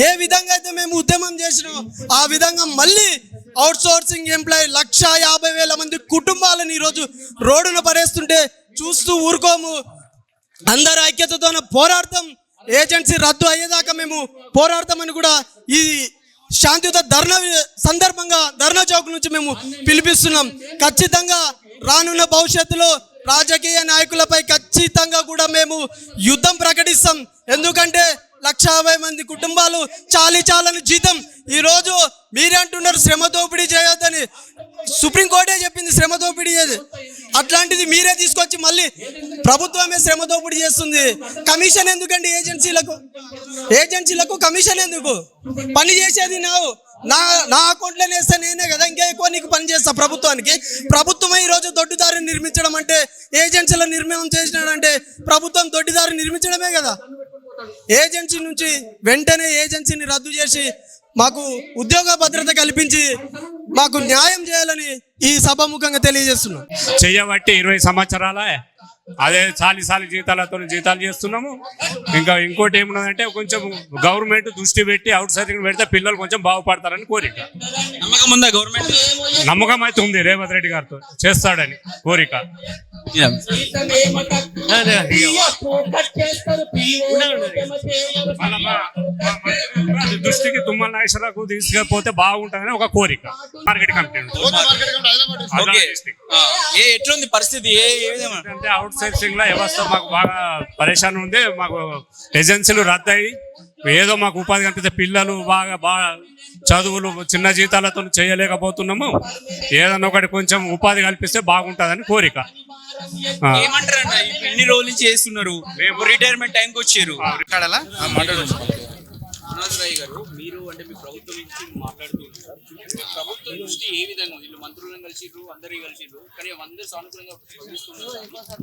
ఏ విధంగా అయితే మేము ఉద్యమం చేసినామో ఆ విధంగా మళ్ళీ అవుట్సోర్సింగ్ ఎంప్లాయీ 1,50,000 మంది కుటుంబాలను ఈరోజు రోడ్డున పడేస్తుంటే చూస్తూ ఊరుకోము. అందరు ఐక్యతతో పోరాడతాం. ఏజెన్సీ రద్దు అయ్యేదాకా మేము పోరాడతామని కూడా ఈ శాంతియుత ధర్నా సందర్భంగా ధర్నా చౌక్ నుంచి మేము పిలిపిస్తున్నాం. ఖచ్చితంగా రానున్న భవిష్యత్తులో రాజకీయ నాయకులపై ఖచ్చితంగా కూడా మేము యుద్ధం ప్రకటిస్తాం. ఎందుకంటే 1,50,000 మంది కుటుంబాలు చాలని జీతం. ఈరోజు మీరే అంటున్నారు శ్రమ దోపిడీ చేయొద్దని. సుప్రీంకోర్టే చెప్పింది శ్రమ దోపిడీ ఏది. అట్లాంటిది మీరే తీసుకొచ్చి మళ్ళీ ప్రభుత్వమే శ్రమ దోపిడీ చేస్తుంది. కమిషన్ ఎందుకండి ఏజెన్సీలకు కమిషన్ ఎందుకు? పని చేసేది నా అకౌంట్లో వేస్తే నేనే కదా, ఇంకా ఎక్కువ నీకు పని చేస్తా ప్రభుత్వానికి. ప్రభుత్వమే ఈరోజు దొడ్డిదారిని నిర్మించడం అంటే, ఏజెన్సీల నిర్మాణం చేసినాడంటే ప్రభుత్వం దొడ్డిదారిని నిర్మించడమే కదా. ఏజెన్సీ నుంచి వెంటనే ఏజెన్సీని రద్దు చేసి మాకు ఉద్యోగ భద్రత కల్పించి మాకు న్యాయం చేయాలని ఈ సభాముఖంగా తెలియజేస్తున్నాం. చెయ్యబట్టి 20 సంవత్సరాల అదే సాలి జీతాలతో జీతాలు చేస్తున్నాము. ఇంకా ఇంకోటి ఏమున్నదంటే కొంచెం గవర్నమెంట్ దృష్టి పెట్టి అవుట్ సోర్సింగ్ పెడితే పిల్లలు కొంచెం బాగుపడతారని కోరిక. నమ్మకం ఉందా గవర్నమెంట్? నమ్మకం అయితే ఉంది, రేవంత్ రెడ్డి గారితో చేస్తాడని కోరిక. దృష్టికి తుమ్మల నాగేశ్వరరావు తీసుకపోతే బాగుంటుందని ఒక కోరిక. మార్కెట్ కమిటీ ఎట్లుంది పరిస్థితి? అంటే అవుట్ సోర్సింగ్ లో వ్యవస్థ మాకు బాగా పరేషాన్ ఉంది. మాకు ఏజెన్సీలు రద్దు అయ్యి ఏదో మాకు ఉపాధి కల్పిస్తే పిల్లలు బాగా చదువులు చిన్న జీతాలతో చేయలేకపోతున్నాము. ఏదన్నా ఒకటి కొంచెం ఉపాధి కల్పిస్తే బాగుంటుందని కోరిక. ఏమంటారంట? ఎన్ని రోజుల నుంచి చేస్తున్నారు? మేము రిటైర్మెంట్ టైంకి వచ్చారు. మనోజ్ రాయ్ గారు, మీరు అంటే మీ ప్రభుత్వం నుంచి మాట్లాడుతున్నారు. ప్రభుత్వం దృష్టి ఏ విధంగా? వీళ్ళు మంత్రులను కలిసిర్రు, అందరూ కలిసిర్రు, కానీ అందరూ సానుకూలంగా స్పందిస్తున్నారు.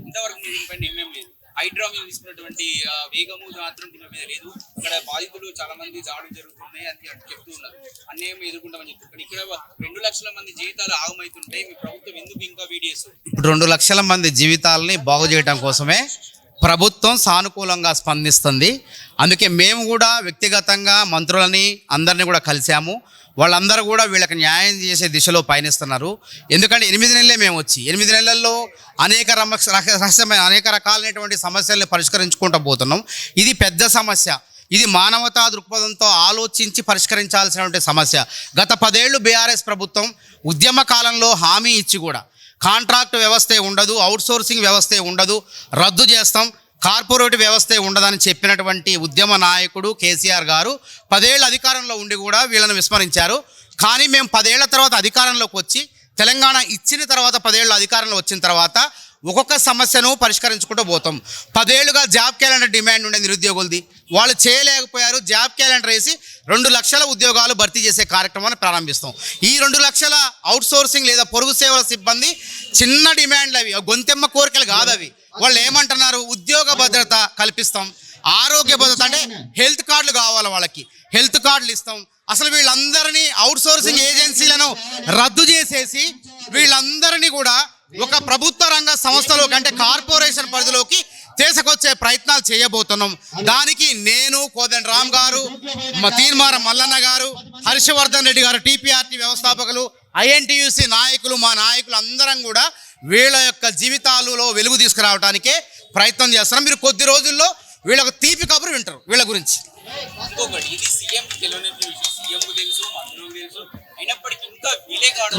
ఇంతవరకు దీనిపైన ఏమేమి లేదు. హైడ్రా మీద తీసుకున్నటువంటి వేగము మాత్రం దీని మీద లేదు. ఇక్కడ బాధితులు చాలా మంది దాడులు జరుగుతున్నాయి అని చెప్తూ ఉన్నారు. అన్యాయం ఎదుర్కొంటామని చెప్తారు. కానీ ఇక్కడ 2 లక్షల మంది జీవితాలు ఆగమవుతుంటే మీ ప్రభుత్వం ఎందుకు ఇంకా వీడియోస్? ఇప్పుడు 2 లక్షల మంది జీవితాలని బాగు చేయడం కోసమే ప్రభుత్వం సానుకూలంగా స్పందిస్తుంది. అందుకే మేము కూడా వ్యక్తిగతంగా మంత్రులని అందరినీ కూడా కలిసాము. వాళ్ళందరూ కూడా వీళ్ళకి న్యాయం చేసే దిశలో పయనిస్తున్నారు. ఎందుకంటే 8 నెలలే మేము వచ్చి 8 నెలల్లో అనేక రకాలైనటువంటి సమస్యల్ని పరిష్కరించుకుంటూ పోతున్నాం. ఇది పెద్ద సమస్య. ఇది మానవతా దృక్పథంతో ఆలోచించి పరిష్కరించాల్సినటువంటి సమస్య. గత 10 ఏళ్ళు బీఆర్ఎస్ ప్రభుత్వం ఉద్యమ కాలంలో హామీ ఇచ్చి కూడా కాంట్రాక్ట్ వ్యవస్థే ఉండదు, అవుట్సోర్సింగ్ వ్యవస్థే ఉండదు, రద్దు చేస్తాం, కార్పొరేట్ వ్యవస్థే ఉండదని చెప్పినటువంటి ఉద్యమ నాయకుడు కేసీఆర్ గారు 10 ఏళ్ళ అధికారంలో ఉండి కూడా వీళ్ళని విస్మరించారు. కానీ మేము 10 ఏళ్ల తర్వాత అధికారంలోకి వచ్చి తెలంగాణ ఇచ్చిన తర్వాత 10 ఏళ్ళ అధికారంలో వచ్చిన తర్వాత ఒక్కొక్క సమస్యను పరిష్కరించుకుంటూ పోతాం. 10 ఏళ్లుగా జాబ్ క్యాలెండర్ డిమాండ్ ఉండే నిరుద్యోగులది, వాళ్ళు చేయలేకపోయారు. జాబ్ క్యాలెండర్ వేసి 2 లక్షల ఉద్యోగాలు భర్తీ చేసే కార్యక్రమాన్ని ప్రారంభిస్తాం. ఈ 2 లక్షల అవుట్సోర్సింగ్ లేదా పొరుగు సేవల సిబ్బంది చిన్న డిమాండ్లు, అవి గొంతెమ్మ కోరికలు కాదు. అవి వాళ్ళు ఏమంటున్నారు, ఉద్యోగ భద్రత కల్పిస్తాం, ఆరోగ్య భద్రత అంటే హెల్త్ కార్డులు కావాలి, వాళ్ళకి హెల్త్ కార్డులు ఇస్తాం. అసలు వీళ్ళందరినీ అవుట్సోర్సింగ్ ఏజెన్సీలను రద్దు చేసేసి వీళ్ళందరినీ కూడా ఒక ప్రభుత్వ రంగ సంస్థలోకి అంటే కార్పొరేషన్ పరిధిలోకి తీసుకొచ్చే ప్రయత్నాలు చేయబోతున్నాం. దానికి నేను, కోదండరామ్ గారు, తీన్మార మల్లన్న గారు, హర్షవర్ధన్ రెడ్డి గారు, టీపీఆర్టీ వ్యవస్థాపకులు, ఐఎన్టీయూసీ నాయకులు, మా నాయకులు అందరం కూడా వీళ్ళ యొక్క జీవితాలలో వెలుగు తీసుకురావడానికే ప్రయత్నం చేస్తున్నాం. మీరు కొద్ది రోజుల్లో వీళ్ళకు తీపి కబురు వింటారు వీళ్ళ గురించి. ఇంకొకటి, ఇది సీఎం తెలియని విషయం, సీఎం తెలుసు, మంత్రులకు తెలుసు, అయినప్పటికీ ఇంకా వీలే కాదు.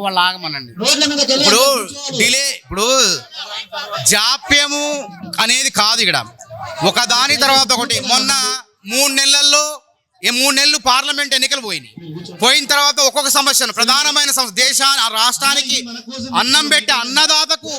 వాళ్ళు ఆగమనండి. ఇప్పుడు డిలే, ఇప్పుడు జాప్యము అనేది కాదు ఇక్కడ, ఒకదాని తర్వాత ఒకటి. మొన్న 3 నెలల్లో 3 నెలలు పార్లమెంట్ ఎన్నికలు పోయిన తర్వాత ఒక్కొక్క సమస్యను, ప్రధానమైన సమస్య, రాష్ట్రానికి అన్నం పెట్టే అన్నదాతకు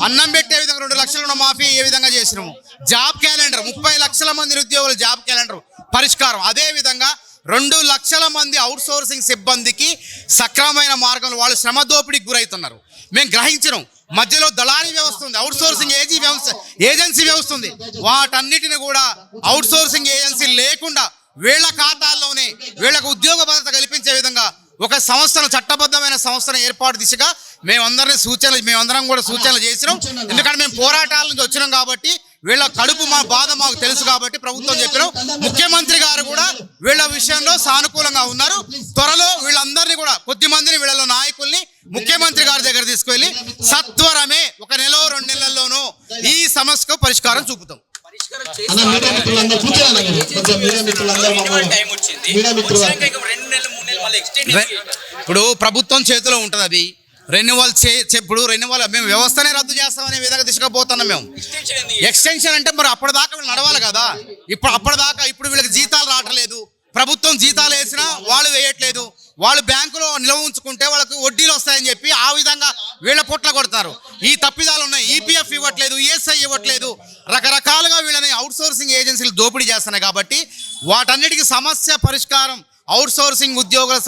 అన్నం పెట్టే విధంగా 2 లక్షల రుణమాఫీ ఏ విధంగా చేసినాము, జాబ్ క్యాలెండర్ 30 లక్షల మంది నిరుద్యోగుల జాబ్ క్యాలెండర్ పరిష్కారం, అదే విధంగా 2 లక్షల మంది అవుట్సోర్సింగ్ సిబ్బందికి సక్రమమైన మార్గంలో వాళ్ళు శ్రమ దోపిడీకి గురవుతున్నారు. మేము గ్రహించినాం. మధ్యలో దళారీ వ్యవస్థ ఉంది, అవుట్సోర్సింగ్ ఏజెన్సీ వ్యవస్థ ఉంది. వాటన్నిటిని కూడా అవుట్సోర్సింగ్ ఏజెన్సీ లేకుండా వీళ్ళ ఖాతాల్లోనే వీళ్ళకు ఉద్యోగ భద్రత కల్పించే విధంగా ఒక సంస్థను, చట్టబద్ధమైన సంస్థను ఏర్పాటు దిశగా మేమందరం కూడా సూచనలు చేసినాం. ఎందుకంటే మేము పోరాటాల నుంచి వచ్చినాం కాబట్టి వీళ్ళ కడుపు మా బాధ మాకు తెలుసు కాబట్టి ప్రభుత్వం చెప్పినాం. ముఖ్యమంత్రి గారు కూడా వీళ్ళ విషయంలో సానుకూలంగా ఉన్నారు. త్వరలో వీళ్ళందరినీ కూడా కొద్ది మందిని వీళ్ళ నాయకుల్ని ముఖ్యమంత్రి గారి దగ్గర తీసుకువెళ్ళి సత్వరమే 1 నెల 2 నెలల్లోనూ ఈ సమస్యకు పరిష్కారం చూపుతాం. ఇప్పుడు ప్రభుత్వం చేతిలో ఉంటుంది, అది రెన్యువల్ మేము వ్యవస్థనే రద్దు చేస్తామనే విధంగా తీసుకుపోతున్నాం. మేము ఎక్స్టెన్షన్ అంటే మరి అప్పటిదాకా వీళ్ళు నడవాలి కదా. ఇప్పుడు వీళ్ళకి జీతాలు రావట్లేదు, ప్రభుత్వం జీతాలు వేసినా వాళ్ళు వేయట్లేదు, వాళ్ళు బ్యాంకులో నిల్వ ఉంచుకుంటే వాళ్ళకి వడ్డీలు వస్తాయని చెప్పి ఆ విధంగా వీళ్ళ పొట్ల కొడతారు. ఈ తప్పిదాలు ఉన్నాయి. ఈపీఎఫ్ ఇవ్వట్లేదు, ఈఎస్ఐ ఇవ్వట్లేదు, రకరకాలుగా వీళ్ళని అవుట్సోర్సింగ్ ఏజెన్సీలు దోపిడీ చేస్తున్నాయి. కాబట్టి వాటన్నిటికీ సమస్య పరిష్కారం, అవుట్సోర్సింగ్ ఉద్యోగుల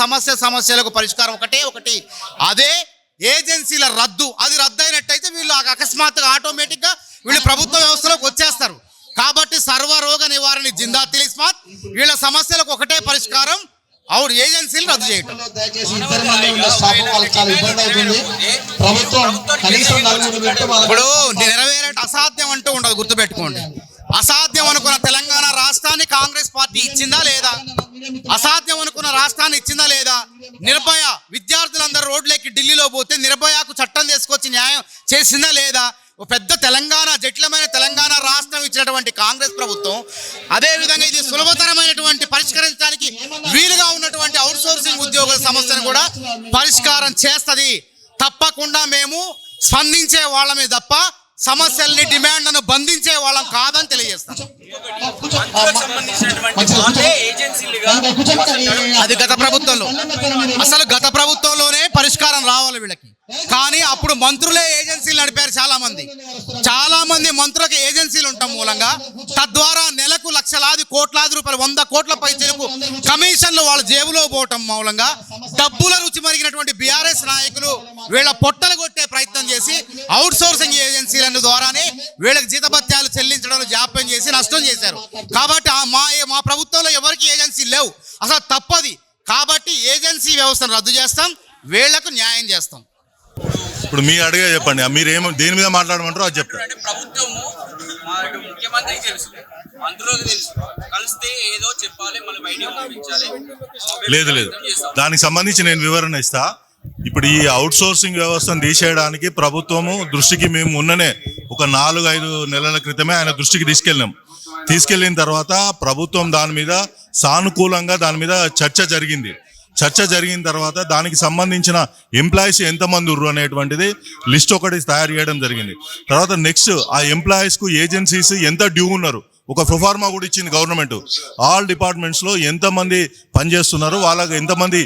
సమస్యలకు పరిష్కారం ఒకటి, అదే ఏజెన్సీల రద్దు. అది రద్దు అయినట్టయితే వీళ్ళు అకస్మాత్తుగా ఆటోమేటిక్గా వీళ్ళు ప్రభుత్వ వ్యవస్థలోకి వచ్చేస్తారు. కాబట్టి సర్వరోగ నివారణ జిందా తిలిస్మాత్, వీళ్ళ సమస్యలకు ఒకటే పరిష్కారం, ఏజెన్సీలు రద్దు చేయటం. ఇప్పుడు నెరవేరే అసాధ్యం అంటూ ఉండదు, గుర్తుపెట్టుకోండి. అసాధ్యం అనుకున్న తెలంగాణ రాష్ట్రాన్ని కాంగ్రెస్ పార్టీ ఇచ్చిందా లేదా? అసాధ్యం అనుకున్న రాష్ట్రాన్ని ఇచ్చిందా లేదా? నిర్భయ విద్యార్థులందరూ రోడ్లెక్కి ఢిల్లీలో పోతే నిర్భయకు చట్టం తీసుకొచ్చి న్యాయం చేసిందా లేదా? ఒక పెద్ద జటిలమైన తెలంగాణ రాష్ట్రం ఇచ్చినటువంటి కాంగ్రెస్ ప్రభుత్వం అదేవిధంగా ఇది సులభతరమైనటువంటి పరిష్కరించడానికి వీలుగా ఉన్నటువంటి అవుట్సోర్సింగ్ ఉద్యోగుల సమస్యను కూడా పరిష్కారం చేస్తుంది. తప్పకుండా మేము స్పందించే వాళ్ళమే తప్ప సమస్యల్ని, డిమాండ్లను బంధించే వాళ్ళం కాదని తెలియజేస్తాం. అది గత ప్రభుత్వంలోనే పరిష్కారం రావాలి వీళ్ళకి. కానీ అప్పుడు మంత్రులే ఏజెన్సీలు నడిపారు. చాలా మంది మంత్రులకు ఏజెన్సీలు ఉండటం మూలంగా తద్వారా నెలకు లక్షలాది కోట్లాది రూపాయలు 100 కోట్ల పైచలకు కమిషన్లు వాళ్ళ జేబులో పోవటం మూలంగా డబ్బుల రుచి మరిగినటువంటి బీఆర్ఎస్ నాయకులు వీళ్ళ పొట్టలు కొట్టే ప్రయత్నం చేసి అవుట్సోర్సింగ్ ఏజెన్సీల ద్వారానే వీళ్ళకి జీతభత్యాలు చెల్లించడంలో జాప్యం చేసి నష్టం చేశారు. కాబట్టి మా ప్రభుత్వంలో ఎవరికి ఏజెన్సీలు లేవు, అసలు తప్పది. కాబట్టి ఏజెన్సీ వ్యవస్థను రద్దు చేస్తాం, వీళ్లకు న్యాయం చేస్తాం. ఇప్పుడు మీ అడిగే చెప్పండి, మీరు దేని మీద మాట్లాడమంటారో అది చెప్తారు. ప్రభుత్వము ముఖ్యమంత్రి తెలుసు, మంత్రులకు తెలుసు, కలిస్తే ఏదో చెప్పాలి, మళ్ళీ బయటికి పంపించాలి. లేదు, దానికి సంబంధించి నేను వివరణ ఇస్తా. ఇప్పుడు ఈ అవుట్ సోర్సింగ్ వ్యవస్థను తీసేయడానికి ప్రభుత్వము దృష్టికి మేము మొన్ననే ఒక 4-5 నెలల క్రితమే ఆయన దృష్టికి తీసుకెళ్ళిన తర్వాత ప్రభుత్వం దాని మీద సానుకూలంగా చర్చ జరిగింది. చర్చ జరిగిన తర్వాత దానికి సంబంధించిన ఎంప్లాయీస్ ఎంతమంది ఉర్రు అనేటువంటిది లిస్ట్ ఒకటి తయారు చేయడం జరిగింది. తర్వాత నెక్స్ట్ ఆ ఎంప్లాయీస్కు ఏజెన్సీస్ ఎంత డ్యూ ఉన్నారు, ఒక ప్రొఫార్మా కూడా ఇచ్చింది గవర్నమెంట్. ఆల్ డిపార్ట్మెంట్స్లో ఎంతమంది పనిచేస్తున్నారు, వాళ్ళకి ఎంతమంది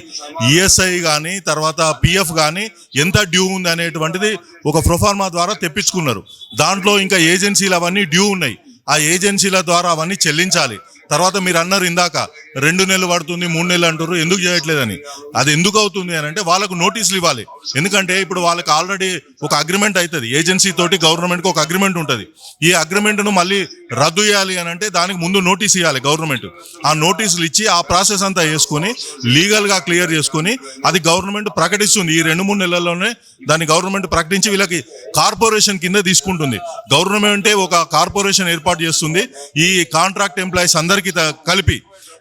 ఈఎస్ఐ కానీ తర్వాత పిఎఫ్ కానీ ఎంత డ్యూ ఉంది అనేటువంటిది ఒక ప్రొఫార్మా ద్వారా తెప్పించుకున్నారు. దాంట్లో ఇంకా ఏజెన్సీలు అవన్నీ డ్యూ ఉన్నాయి. ఆ ఏజెన్సీల ద్వారా అవన్నీ చెల్లించాలి. తర్వాత మీరు అన్నారు ఇందాక 2 నెలలు పడుతుంది 3 నెలలు అంటారు, ఎందుకు చేయట్లేదని. అది ఎందుకు అవుతుంది అని అంటే వాళ్ళకు నోటీసులు ఇవ్వాలి. ఎందుకంటే ఇప్పుడు వాళ్ళకి ఆల్రెడీ ఒక అగ్రిమెంట్ అవుతుంది, ఏజెన్సీ తోటి గవర్నమెంట్కి ఒక అగ్రిమెంట్ ఉంటుంది. ఈ అగ్రిమెంట్ను మళ్ళీ రద్దు చేయాలి అని అంటే దానికి ముందు నోటీస్ ఇవ్వాలి గవర్నమెంట్. ఆ నోటీసులు ఇచ్చి ఆ ప్రాసెస్ అంతా వేసుకొని లీగల్గా క్లియర్ చేసుకొని అది గవర్నమెంట్ ప్రకటిస్తుంది. ఈ 2-3 నెలల్లోనే దాన్ని గవర్నమెంట్ ప్రకటించి వీళ్ళకి కార్పొరేషన్ కింద తీసుకుంటుంది. గవర్నమెంటే ఒక కార్పొరేషన్ ఏర్పాటు చేస్తుంది ఈ కాంట్రాక్ట్ ఎంప్లాయీస్ అందరికీ కలిపి.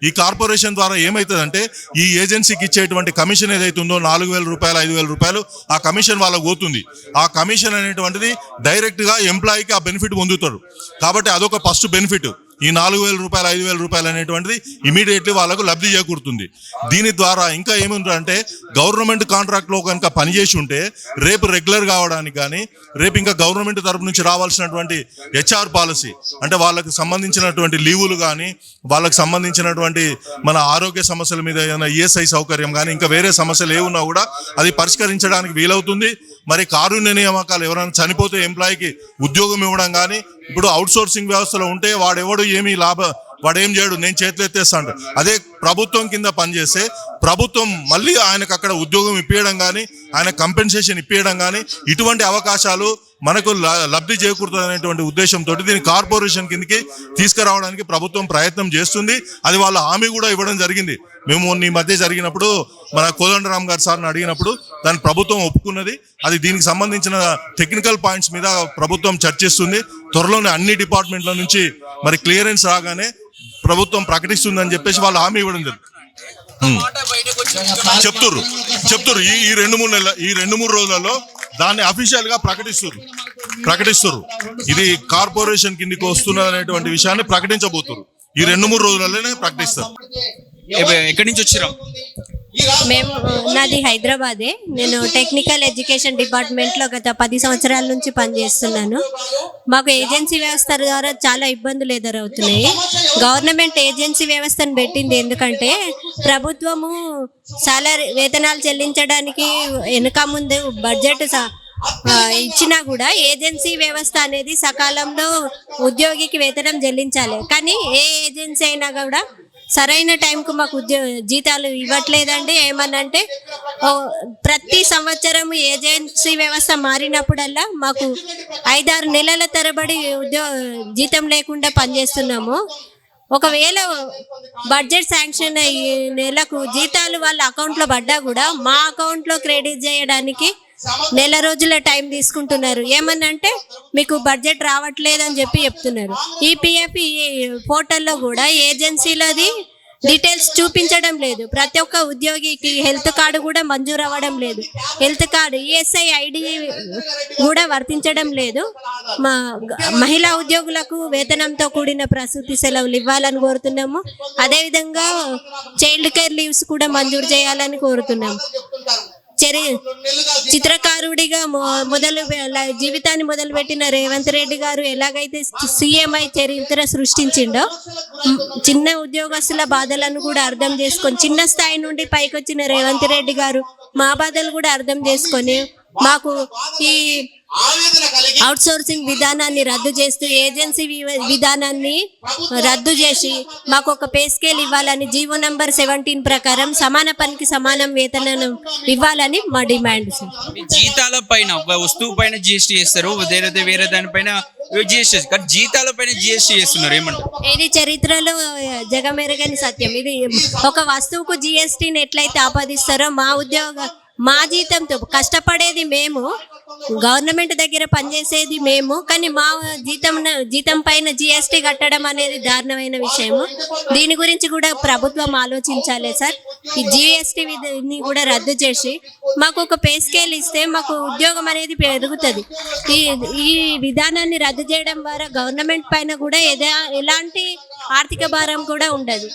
ఈ కార్పొరేషన్ ద్వారా ఏమవుతుందంటే ఈ ఏజెన్సీకి ఇచ్చేటువంటి కమిషన్ ఏదైతుందో 4,000 రూపాయలు 5,000 రూపాయలు ఆ కమిషన్ వాళ్ళకు పోతుంది. ఆ కమిషన్ అనేటువంటిది డైరెక్ట్గా ఎంప్లాయీకి ఆ బెనిఫిట్ పొందుతారు. కాబట్టి అదొక ఫస్ట్ బెనిఫిట్. ఈ 4,000 రూపాయలు 5,000 రూపాయలు అనేటువంటిది ఇమీడియట్లీ వాళ్ళకు లబ్ధి చేకూరుతుంది. దీని ద్వారా ఇంకా ఏముందంటే గవర్నమెంట్ కాంట్రాక్ట్లో కనుక పనిచేసి ఉంటే రేపు రెగ్యులర్ కావడానికి కానీ రేపు ఇంకా గవర్నమెంట్ తరపు నుంచి రావాల్సినటువంటి హెచ్ఆర్ పాలసీ అంటే వాళ్ళకి సంబంధించినటువంటి లీవులు కానీ వాళ్ళకి సంబంధించినటువంటి మన ఆరోగ్య సమస్యల మీద ఏదైనా ఈఎస్ఐ సౌకర్యం కానీ ఇంకా వేరే సమస్యలు ఏమున్నా కూడా అది పరిష్కరించడానికి వీలవుతుంది. మరి కారుణ్య నియామకాలు ఎవరైనా చనిపోతే ఎంప్లాయీకి ఉద్యోగం ఇవ్వడం కానీ ఇప్పుడు అవుట్సోర్సింగ్ వ్యవస్థలో ఉంటే వాడెవడు ఏమీ వాడేం చేయడు, నేను చేతులు ఎత్తేస్తాడు. అదే ప్రభుత్వం కింద పనిచేస్తే ప్రభుత్వం మళ్ళీ ఆయనకు అక్కడ ఉద్యోగం ఇప్పించడం కానీ ఆయన కంపెన్సేషన్ ఇప్పించడం కానీ ఇటువంటి అవకాశాలు మనకు లబ్ధి చేకూరుతుంది అనేటువంటి ఉద్దేశంతో దీన్ని కార్పొరేషన్ కిందకి తీసుకురావడానికి ప్రభుత్వం ప్రయత్నం చేస్తుంది. అది వాళ్ళ హామీ కూడా ఇవ్వడం జరిగింది. మేము ఈ మధ్య జరిగినప్పుడు మన కోదండరామ్ గారు సార్ని అడిగినప్పుడు దాని ప్రభుత్వం ఒప్పుకున్నది. అది దీనికి సంబంధించిన టెక్నికల్ పాయింట్స్ మీద ప్రభుత్వం చర్చిస్తుంది. త్వరలోనే అన్ని డిపార్ట్మెంట్ల నుంచి మరి క్లియరెన్స్ రాగానే ప్రభుత్వం ప్రకటిస్తుందని చెప్పేసి వాళ్ళు హామీ ఇవ్వడం జరుగుతుంది. చెప్తుర్రు ఈ 2-3 రోజులలో దాన్ని అఫీషియల్ గా ప్రకటిస్తారు. ఇది కార్పొరేషన్ కిందకి వస్తున్నది అనేటువంటి విషయాన్ని ప్రకటించబోతున్నారు. ఈ 2-3 రోజులలోనే ప్రకటిస్తారు. ఎక్కడి నుంచి వచ్చిరా? నాది హైదరాబాదే. నేను టెక్నికల్ ఎడ్యుకేషన్ డిపార్ట్మెంట్లో గత 10 సంవత్సరాల నుంచి పనిచేస్తున్నాను. మాకు ఏజెన్సీ వ్యవస్థ ద్వారా చాలా ఇబ్బందులు ఎదురవుతున్నాయి. గవర్నమెంట్ ఏజెన్సీ వ్యవస్థను పెట్టింది ఎందుకంటే ప్రభుత్వము సాలరీ వేతనాలు చెల్లించడానికి వెనుక ముందు బడ్జెట్ ఇచ్చినా కూడా ఏజెన్సీ వ్యవస్థ అనేది సకాలంలో ఉద్యోగికి వేతనం చెల్లించాలి. కానీ ఏ ఏజెన్సీ అయినా కూడా సరైన టైంకు మాకు జీతాలు ఇవ్వట్లేదండి. ఏమనంటే ప్రతి సంవత్సరం ఏజెన్సీ వ్యవస్థ మారినప్పుడల్లా మాకు 5-6 నెలల తరబడి జీతం లేకుండా పనిచేస్తున్నాము. ఒకవేళ బడ్జెట్ శాంక్షన్ అయ్యి నెలకు జీతాలు వాళ్ళ అకౌంట్లో పడ్డా కూడా మా అకౌంట్లో క్రెడిట్ చేయడానికి నెల రోజుల టైం తీసుకుంటున్నారు. ఏమనంటే మీకు బడ్జెట్ రావట్లేదని చెప్తున్నారు. ఈపీఎఫ్ పోర్టల్లో కూడా ఏజెన్సీలది డీటెయిల్స్ చూపించడం లేదు. ప్రతి ఒక్క ఉద్యోగికి హెల్త్ కార్డు కూడా మంజూరు అవ్వడం లేదు. హెల్త్ కార్డు ఈఎస్ఐ ఐడి కూడా వర్తించడం లేదు. మా మహిళా ఉద్యోగులకు వేతనంతో కూడిన ప్రసూతి సెలవులు ఇవ్వాలని కోరుతున్నాము. అదేవిధంగా చైల్డ్ కేర్ లీవ్స్ కూడా మంజూరు చేయాలని కోరుతున్నాము. చిత్రకారుడిగా జీవితాన్ని మొదలుపెట్టిన రేవంత్ రెడ్డి గారు ఎలాగైతే సీఎంఐ చరిత్ర సృష్టించిండో చిన్న ఉద్యోగస్తుల బాధలను కూడా అర్థం చేసుకొని చిన్న స్థాయి నుండి పైకి వచ్చిన రేవంత్ రెడ్డి గారు మా బాధలు కూడా అర్థం చేసుకొని మాకు ఈ అవుట్సోర్సింగ్ విధానాన్ని రద్దు చేస్తూ ఏజెన్సీ విధానాన్ని రద్దు చేసి మాకు ఒక పే స్కేల్ ఇవ్వాలని జీవో నంబర్ 17 ప్రకారం సమాన పనికి సమానం వేతనం ఇవ్వాలని మా డిమాండ్. జీతాల పైన ఒక వస్తువు పైన జిఎస్టీ చేస్తారు, వేరే దానిపైన జిఎస్టీ కానీ జీతాల పైన జిఎస్టీ చేస్తున్నారు. ఏమంటారు? ఇది చరిత్రలో జగమెరగని సత్యం. ఇది ఒక వస్తువుకు జిఎస్టీని ఎట్లయితే ఆపాదిస్తారో మా జీతంతో కష్టపడేది మేము, గవర్నమెంట్ దగ్గర పనిచేసేది మేము, కానీ మా జీతం పైన జిఎస్టీ కట్టడం అనేది దారుణమైన విషయము. దీని గురించి కూడా ప్రభుత్వం ఆలోచించాలి సార్. ఈ జిఎస్టీ విధిని కూడా రద్దు చేసి మాకు ఒక పే స్కేల్ ఇస్తే మాకు ఉద్యోగం అనేది పెరుగుతుంది. ఈ విధానాన్ని రద్దు చేయడం ద్వారా గవర్నమెంట్ పైన కూడా ఎలాంటి ఆర్థిక భారం కూడా ఉండదు.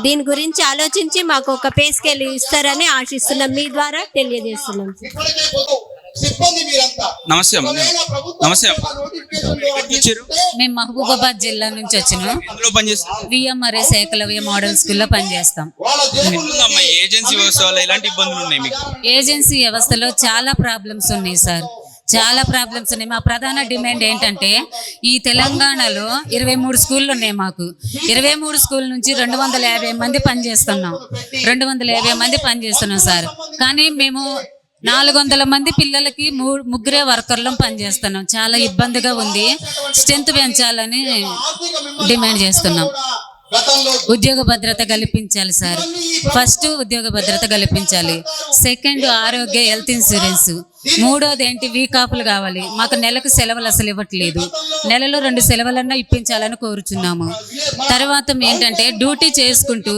దీని గురించి ఆలోచించి మాకు ఒక పే స్కేల్ ఇస్తారని ఆశిస్తున్నాం, మీ ద్వారా తెలియజేస్తున్నాం. నమస్తే అమ్మ. నమస్తే అమ్మ. ఎక్కడికి వచ్చారు? మేము మహబూబాబాద్ జిల్లా నుంచి వచ్చినాం. ఎందులో పనిచేస్తారు? విఎంఆర్ఎస్ ఏకలవ్య మోడల్ స్కూల్లో పనిచేస్తాం. ఎట్లుందమ్మా ఏజెన్సీ వ్యవస్థ వల్ల ఎలాంటి ఇబ్బందులు ఉన్నాయి మీకు? ఏజెన్సీ వ్యవస్థలో చాలా ప్రాబ్లమ్స్ ఉన్నాయి సార్, చాలా ప్రాబ్లమ్స్ ఉన్నాయి. మా ప్రధాన డిమాండ్ ఏంటంటే, ఈ తెలంగాణలో 23 స్కూళ్ళు ఉన్నాయి. మాకు 23 స్కూల్ నుంచి 250 మంది పనిచేస్తున్నాం. 250 మంది పనిచేస్తున్నాం సార్. కానీ మేము 400 మంది పిల్లలకి ముగ్గురే వర్కర్లు పనిచేస్తున్నాం. చాలా ఇబ్బందిగా ఉంది. స్ట్రెంత్ పెంచాలని డిమాండ్ చేస్తున్నాం. ఉద్యోగ భద్రత కల్పించాలి సార్. ఫస్ట్ ఉద్యోగ భద్రత కల్పించాలి. సెకండ్ ఆరోగ్య హెల్త్ ఇన్సూరెన్స్. మూడోది ఏంటి, వీకాపులు కావాలి. మాకు నెలకు సెలవులు అసలు ఇవ్వట్లేదు. నెలలో 2 సెలవులన్నా ఇప్పించాలని కోరుచున్నాము. తర్వాత ఏంటంటే, డ్యూటీ చేసుకుంటూ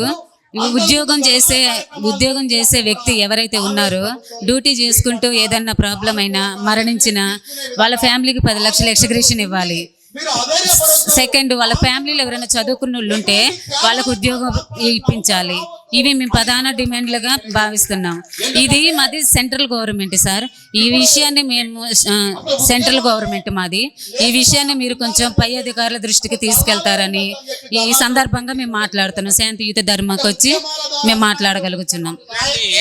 ఉద్యోగం చేసే వ్యక్తి ఎవరైతే ఉన్నారో, డ్యూటీ చేసుకుంటూ ఏదన్నా ప్రాబ్లం అయినా మరణించినా వాళ్ళ ఫ్యామిలీకి 10 లక్షల ఎక్స్గ్రేషన్ ఇవ్వాలి. సెకండ్, వాళ్ళ ఫ్యామిలీలో ఎవరైనా చదువుకున్న వాళ్ళు ఉంటే వాళ్ళకు ఉద్యోగం ఇప్పించాలి. ఇవి మేము ప్రధాన డిమాండ్లుగా భావిస్తున్నాం. ఇది మాది సెంట్రల్ గవర్నమెంట్ సార్. ఈ విషయాన్ని మేము సెంట్రల్ గవర్నమెంట్ మాది. ఈ విషయాన్ని మీరు కొంచెం పై అధికారుల దృష్టికి తీసుకెళ్తారని ఈ సందర్భంగా మేము మాట్లాడుతున్నాం. శాంతియుత ధర్మకు వచ్చి మేము మాట్లాడగలుగుతున్నాం.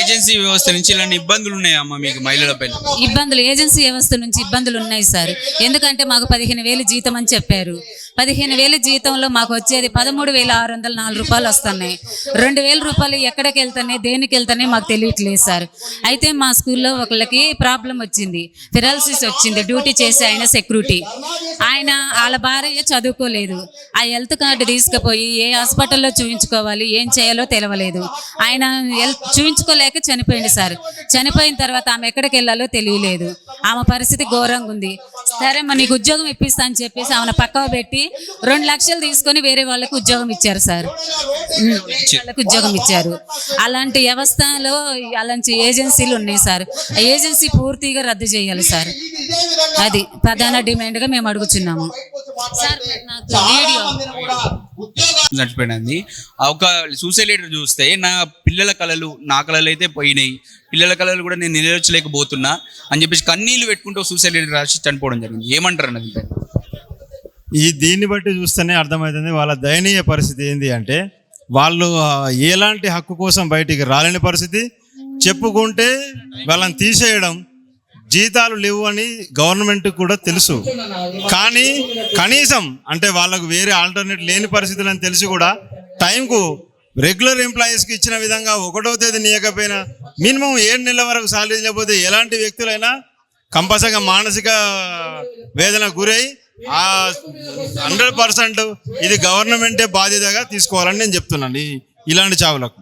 ఏజెన్సీ వ్యవస్థ నుంచి ఇలాంటి ఇబ్బందులు ఉన్నాయమ్మా మీకు మహిళల పైన? ఇబ్బందులు ఏజెన్సీ వ్యవస్థ నుంచి ఇబ్బందులు ఉన్నాయి సార్. ఎందుకంటే మాకు 15,000 జీతం అని చెప్పారు. 15,000 జీతంలో మాకు వచ్చేది 13,604 రూపాయలు వస్తున్నాయి. 2,000 రూపాయలు ఎక్కడికి వెళ్తున్నాయి, దేనికి వెళ్తున్నాయి మాకు తెలియట్లేదు సార్. అయితే మా స్కూల్లో ఒకళ్ళకి ప్రాబ్లం వచ్చింది, ఫిరాలసిస్ వచ్చింది. డ్యూటీ చేసే ఆయన సెక్యూరిటీ, వాళ్ళ భార్య చదువుకోలేదు. ఆ హెల్త్ కార్డు తీసుకుపోయి ఏ హాస్పిటల్లో చూపించుకోవాలి, ఏం చేయాలో తెలవలేదు. ఆయన చూపించుకోలేక చనిపోయింది సార్. చనిపోయిన తర్వాత ఆమె ఎక్కడికి వెళ్ళాలో తెలియలేదు. ఆమె పరిస్థితి ఘోరంగా ఉంది. సరే మరి నీకు ఉద్యోగం ఇప్పిస్తా అని చెప్పేసి ఆమె పక్కవ పెట్టి 2 లక్షలు తీసుకొని వేరే వాళ్ళకి ఉద్యోగం ఇచ్చారు సార్. వాళ్ళకి ఉద్యోగం ఇచ్చారు. అలాంటి వ్యవస్థలో అలాంటి ఏజెన్సీలు ఉన్నాయి సార్. ఆ ఏజెన్సీ పూర్తిగా రద్దు చేయాలి సార్. అది ప్రధాన డిమాండ్గా మేము అడుగుతున్నాము సార్. నాకు వీడియో చచ్చిపోయినది ఒక సూసైడ్ లెటర్ చూస్తే నా కళలు అయితే పోయినాయి, పిల్లల కళలు కూడా నేను నెరవేర్చలేకపోతున్నా అని చెప్పేసి కన్నీళ్లు పెట్టుకుంటూ సూసైడ్ లెటర్ రాసి చనిపోవడం జరిగింది. ఏమంటారు అన్నది? దీన్ని బట్టి చూస్తేనే అర్థమవుతుంది వాళ్ళ దయనీయ పరిస్థితి ఏంటి అంటే, వాళ్ళు ఎలాంటి హక్కు కోసం బయటికి రాలేని పరిస్థితి. చెప్పుకుంటే వాళ్ళని తీసేయడం, జీతాలు లేవు అని గవర్నమెంట్ కూడా తెలుసు. కానీ కనీసం అంటే వాళ్ళకు వేరే ఆల్టర్నేట్ లేని పరిస్థితులు అని తెలిసి కూడా టైంకు రెగ్యులర్ ఎంప్లాయీస్కి ఇచ్చిన విధంగా 1వ తేదీ నీయకపోయినా మినిమం 7 నెలల వరకు సాలరీ లేకపోతే ఎలాంటి వ్యక్తులైనా కంపల్సరిగా మానసిక వేదన గురై 100% ఇది గవర్నమెంటే బాధ్యతగా తీసుకోవాలని నేను చెప్తున్నాను ఇలాంటి చావులకు.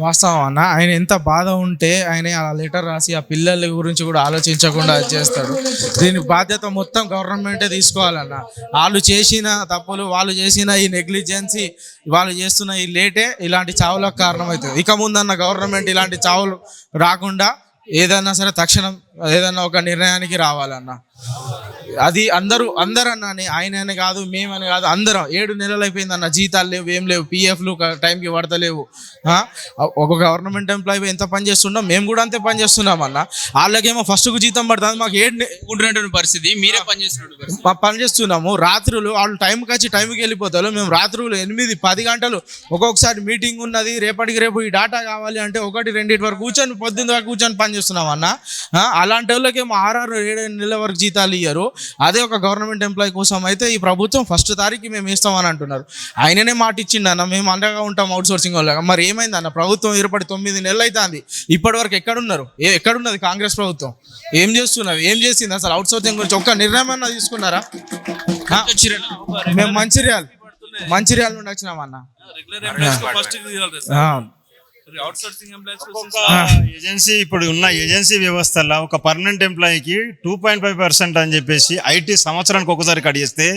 వాస్తవం అన్న, ఆయన ఎంత బాధ ఉంటే ఆయన ఆ లెటర్ రాసి ఆ పిల్లల గురించి కూడా ఆలోచించకుండా చేస్తాడు. దీని బాధ్యత మొత్తం గవర్నమెంటే తీసుకోవాలన్న. వాళ్ళు చేసిన తప్పులు, వాళ్ళు చేసిన ఈ నెగ్లిజెన్సీ, వాళ్ళు చేస్తున్న ఈ లేటే ఇలాంటి చావులకు కారణమవుతుంది. ఇక ముందన్న గవర్నమెంట్ ఇలాంటి చావులు రాకుండా ఏదన్నా సరే తక్షణం ఏదన్నా ఒక నిర్ణయానికి రావాలన్న. అది అందరూ అన్న, ఆయననే కాదు, మేమని కాదు, అందరం 7 నెలలు అయిపోయిందన్న. జీతాలు లేవు, ఏం లేవు, పిఎఫ్లు టైంకి పడతలేవు. ఒక గవర్నమెంట్ ఎంప్లాయీ ఎంత పని చేస్తున్నాం, మేము కూడా అంతే పని చేస్తున్నాం అన్న. వాళ్ళకేమో ఫస్ట్కు జీతం పడుతుంది, మాకు 7 ఉంటున్నటువంటి పరిస్థితి. మీరే పని చేస్తున్నాము. రాత్రులు వాళ్ళు టైంకి వచ్చి టైంకి వెళ్ళిపోతారు. మేము రాత్రులు 8-10 గంటలు ఒక్కొక్కసారి మీటింగ్ ఉన్నది, రేపు ఈ డాటా కావాలి అంటే 1-2 వరకు కూర్చొని పొద్దున్న వరకు కూర్చొని పని చేస్తున్నాం అన్న. అలాంటి వాళ్ళకేమో 6-7 నెలల వరకు జీతాలు ఇయ్యరు. అదే ఒక గవర్నమెంట్ ఎంప్లాయీ కోసం అయితే ఈ ప్రభుత్వం 1వ తారీఖు మేము ఇస్తామని అంటున్నారు. ఆయననే మాట ఇచ్చిండు అన్న, మేము అండగా ఉంటాం అవుట్ సోర్సింగ్ వాళ్ళగా. మరి ఏమైంది అన్న? ప్రభుత్వం ఏర్పడి 9 నెలలు అవుతుంది. ఇప్పటి వరకు ఎక్కడున్నారు? ఎక్కడున్నది కాంగ్రెస్ ప్రభుత్వం? ఏం చేస్తున్నారు? ఏం చేసింది అసలు? అవుట్ సోర్సింగ్ గురించి ఒక్క నిర్ణయం అన్నా తీసుకున్నారా? మేము మంచిర్యాల నుండి వచ్చినామన్న. ఏజెన్సీ ఇప్పుడు ఉన్న ఏజెన్సీ వ్యవస్థలో ఒక పర్మనెంట్ ఎంప్లాయీకి 2.5% అని చెప్పేసి ఐటీ సంవత్సరానికి ఒకసారి కట్ చేస్తే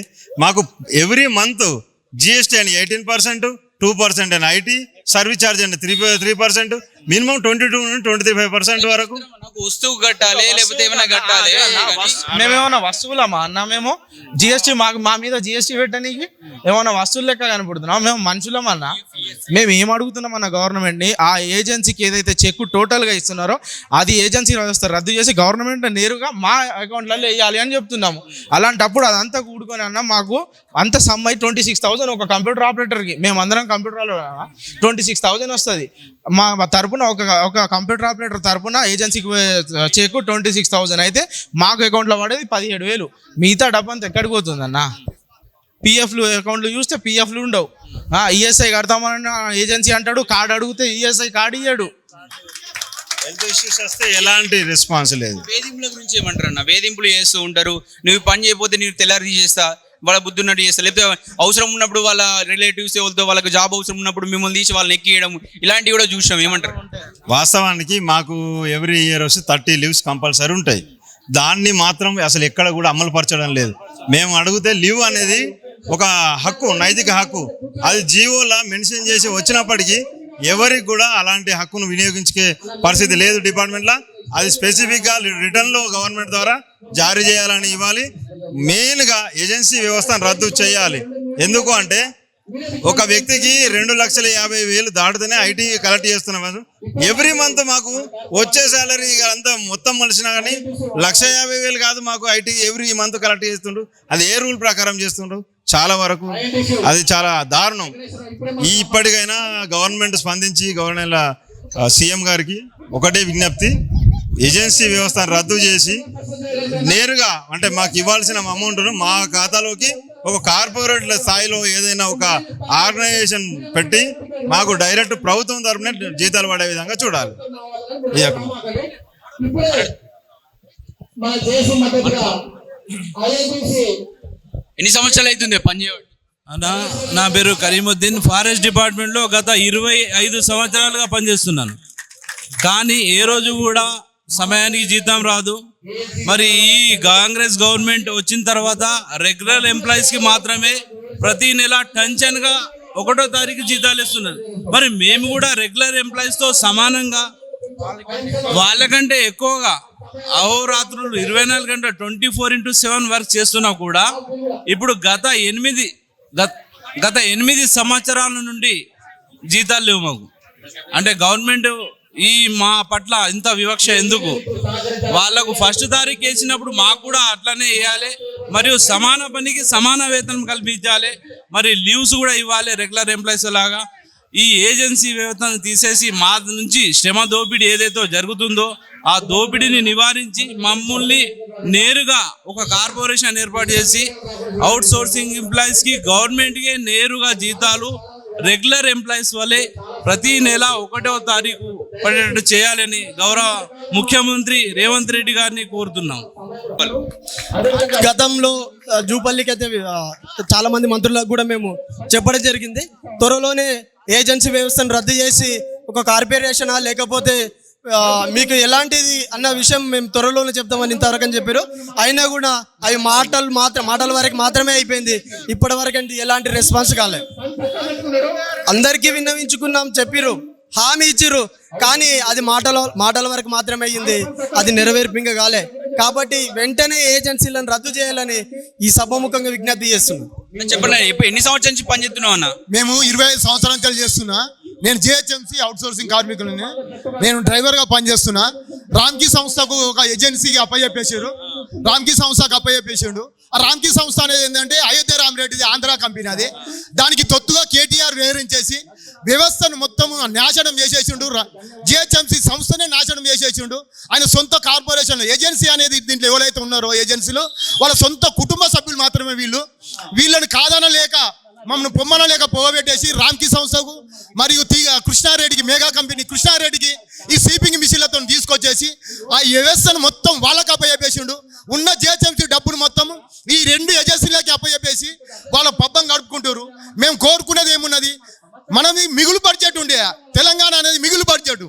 మాకు ఎవ్రీ మంత్ జిఎస్టీ అని 18%, 2% అని ఐటీ, సర్వీస్ ఛార్జ్ అని 3%, మినిమం 22 నుండి 25% వరకు మనకు వస్తువు కట్టాలి, లేకపోతే ఏమైనా కట్టాలి. మేమేమన్నా వస్తువులమా అన్న? మేము జిఎస్టీ మా మీద జిఎస్టీ పెట్టడానికి ఏమన్నా వస్తువులు లెక్క కనపడుతున్నాం? మేము మనుషులమన్నా? మేము ఏం అడుగుతున్నాం అన్న గవర్నమెంట్ని? ఆ ఏజెన్సీకి ఏదైతే చెక్ టోటల్గా ఇస్తున్నారో అది ఏజెన్సీ వ్యవస్థ రద్దు చేసి గవర్నమెంట్ నేరుగా మా అకౌంట్లలో వేయాలి అని చెప్తున్నాము. అలాంటప్పుడు అదంతా కూడుకొని అన్న మాకు అంత సమ్మై 26,000 ఒక కంప్యూటర్ ఆపరేటర్కి, మేమందరం కంప్యూటర్లో 26,000 వస్తుంది. మా తరపున ఒక కంప్యూటర్ ఆపరేటర్ తరపున ఏజెన్సీకి చెక్ 26,000 అయితే మాకు అకౌంట్లో పడేది 17,000. మిగతా డబ్బంతా ఎక్కడికి పోతుందన్న? పిఎఫ్లు అకౌంట్లు చూస్తే పిఎఫ్లు ఉండవు. ఈఎస్ఐ కడతామని ఏజెన్సీ అంటాడు, కార్డు అడిగితే ఈఎస్ఐ కార్డు ఇయ్యాడు. హెల్త్ ఇష్యూస్ వస్తే ఎలాంటి రెస్పాన్స్ లేదు. వేధింపుల గురించి ఏమంటారు అన్న? వేధింపులు చేస్తూ ఉంటారు. నువ్వు పని చేయకపోతే నేను తెల్లారి చేస్తా, వాళ్ళ బుద్ధి ఉన్నట్టు చేస్తారు. లేకపోతే అవసరం ఉన్నప్పుడు వాళ్ళ రిలేటివ్స్ ఎవరితో వాళ్ళకి జాబ్ అవసరం ఉన్నప్పుడు మిమ్మల్ని తీసి వాళ్ళని ఎక్కియడం, ఇలాంటివి కూడా చూసాం. ఏమంటారు? వాస్తవానికి మాకు ఎవ్రీ ఇయర్ వస్తే 30 లీవ్స్ కంపల్సరీ ఉంటాయి. దాన్ని మాత్రం అసలు ఎక్కడ కూడా అమలు పరచడం లేదు. మేము అడిగితే లీవ్ అనేది ఒక హక్కు, నైతిక హక్కు. అది జీవోలా మెన్షన్ చేసి వచ్చినప్పటికీ ఎవరికి కూడా అలాంటి హక్కును వినియోగించే పరిస్థితి లేదు డిపార్ట్మెంట్లో. అది స్పెసిఫిక్గా రిటర్న్లో గవర్నమెంట్ ద్వారా జారీ చేయాలని ఇవ్వాలి. మెయిన్గా ఏజెన్సీ వ్యవస్థను రద్దు చేయాలి. ఎందుకు అంటే ఒక వ్యక్తికి 2,50,000 దాటితేనే ఐటీ కలెక్ట్ చేస్తున్నాం. ఎవ్రీ మంత్ మాకు వచ్చే శాలరీ అంతా మొత్తం మలిసినా కానీ 1,50,000 కాదు మాకు ఐటీ ఎవ్రీ మంత్ కలెక్ట్ చేస్తుండ్రు. అది ఏ రూల్ ప్రకారం చేస్తుండ్రు? చాలా వరకు అది చాలా దారుణం. ఇప్పటికైనా గవర్నమెంట్ స్పందించి సీఎం గారికి ఒకటే విజ్ఞప్తి, ఏజెన్సీ వ్యవస్థను రద్దు చేసి నేరుగా అంటే మాకు ఇవ్వాల్సిన అమౌంట్ను మా ఖాతాలోకి ఒక కార్పొరేట్ స్థాయిలో ఏదైనా ఒక ఆర్గనైజేషన్ పెట్టి మాకు డైరెక్ట్ ప్రభుత్వం తరపున జీతాలు పడే విధంగా చూడాలి. ఎన్ని సంవత్సరాలు అవుతుంది పని చేయబట్టి? అన్నా, నా పేరు కరీముద్దీన్. ఫారెస్ట్ డిపార్ట్మెంట్లో గత 25 సంవత్సరాలుగా పనిచేస్తున్నాను. కానీ ఏ రోజు కూడా సమయానికి జీతం రాదు. మరి ఈ కాంగ్రెస్ గవర్నమెంట్ వచ్చిన తర్వాత రెగ్యులర్ ఎంప్లాయీస్కి మాత్రమే ప్రతి నెల టెన్షన్గా 1వ తారీఖు జీతాలు ఇస్తున్నారు. మరి మేము కూడా రెగ్యులర్ ఎంప్లాయీస్తో సమానంగా వాళ్ళకంటే ఎక్కువగా అహోరాత్రులు 24 గంటలు 24/7 వర్క్ చేస్తున్నా కూడా ఇప్పుడు గత 8 సంవత్సరాల నుండి జీతాలు లేవు మాకు. అంటే గవర్నమెంట్ మా పట్ల ఇంత వివక్ష ఎందుకు? వాళ్ళకు 1వ తారీఖు వేసినప్పుడు మాకు కూడా అట్లనే వేయాలి. మరియు సమాన పనికి సమాన వేతనం కల్పించాలి. మరి లీవ్స్ కూడా ఇవ్వాలి రెగ్యులర్ ఎంప్లాయీస్ లాగా. ఈ ఏజెన్సీ వ్యవస్థను తీసేసి మా నుంచి శ్రమ దోపిడీ ఏదైతే జరుగుతుందో ఆ దోపిడీని నివారించి మమ్మల్ని నేరుగా ఒక కార్పొరేషన్ ఏర్పాటు చేసి అవుట్ సోర్సింగ్ ఎంప్లాయీస్కి గవర్నమెంట్కే నేరుగా జీతాలు రెగ్యులర్ ఎంప్లాయీస్ వల్లే ప్రతి నెల 1వ తారీఖు పడేటట్టు చేయాలని గౌరవ ముఖ్యమంత్రి రేవంత్ రెడ్డి గారిని కోరుతున్నాం. గతంలో జూపల్లికి అయితే చాలా మంది మంత్రులకు కూడా మేము చెప్పడం జరిగింది. త్వరలోనే ఏజెన్సీ వ్యవస్థను రద్దు చేసి ఒక కార్పొరేషనా లేకపోతే మీకు ఎలాంటిది అన్న విషయం మేము త్వరలోనే చెప్తామని ఇంతవరకు అని చెప్పారు. అయినా కూడా అవి మాటల వరకు మాత్రమే అయిపోయింది. ఇప్పటి వరకు అంటే ఎలాంటి రెస్పాన్స్ కాలేదు. అందరికీ విన్నవించుకున్నాం, చెప్పిరు, హామీ ఇచ్చిరు, కానీ అది మాటల వరకు మాత్రమే అయ్యింది. అది నెరవేర్పింగా కాలే. కాబట్టి వెంటనే ఏజెన్సీలను రద్దు చేయాలని ఈ సభాముఖంగా విజ్ఞప్తి చేస్తున్నాం. చెప్పండి, ఎన్ని సంవత్సరాల నుంచి పని చేస్తున్నావు అన్న? మేము 25 సంవత్సరాల నుంచి చేస్తున్నా. నేను జిహెచ్ఎంసీ అవుట్ సోర్సింగ్ కార్మికులని. నేను డ్రైవర్గా పనిచేస్తున్నా. రామ్కీ సంస్థకు ఒక ఏజెన్సీకి అప్పచెప్పేసారు. రామ్కీ సంస్థకు అప్పచెప్పేసాడు. ఆ రామ్కీ సంస్థ అనేది ఏంటంటే అయోధ్య రామరెడ్డిది, ఆంధ్ర కంపెనీ. అది దానికి తొత్తుగా కేటీఆర్ వివరించేసి వ్యవస్థను మొత్తం నాశనం చేసేసిండు. జిహెచ్ఎంసీ సంస్థనే నాశనం చేసేసిండు. ఆయన సొంత కార్పొరేషన్ ఏజెన్సీ అనేది దీంట్లో ఎవరైతే ఉన్నారో ఏజెన్సీలో వాళ్ళ సొంత కుటుంబ సభ్యులు మాత్రమే వీళ్ళని కాదనలేక మమ్మల్ని పొమ్మనలేక పోగబెట్టేసి రామ్కీ సంస్థకు మరియు కృష్ణారెడ్డికి, మెగా కంపెనీ కృష్ణారెడ్డికి ఈ స్వీపింగ్ మిషన్లతో తీసుకొచ్చేసి ఆ వ్యవస్థను మొత్తం వాళ్ళకి అప్పచెప్పేసిండు. ఉన్న జిహెచ్ఎంసీ డబ్బును మొత్తం ఈ 2 ఏజెన్సీలకి అప్పచెప్పేసి వాళ్ళ పబ్బం గడుపుకుంటారు. మేము కోరుకునేది ఏమున్నది? మనది మిగులు బడ్జెట్ ఉండే, తెలంగాణ అనేది మిగులు బడ్జెట్.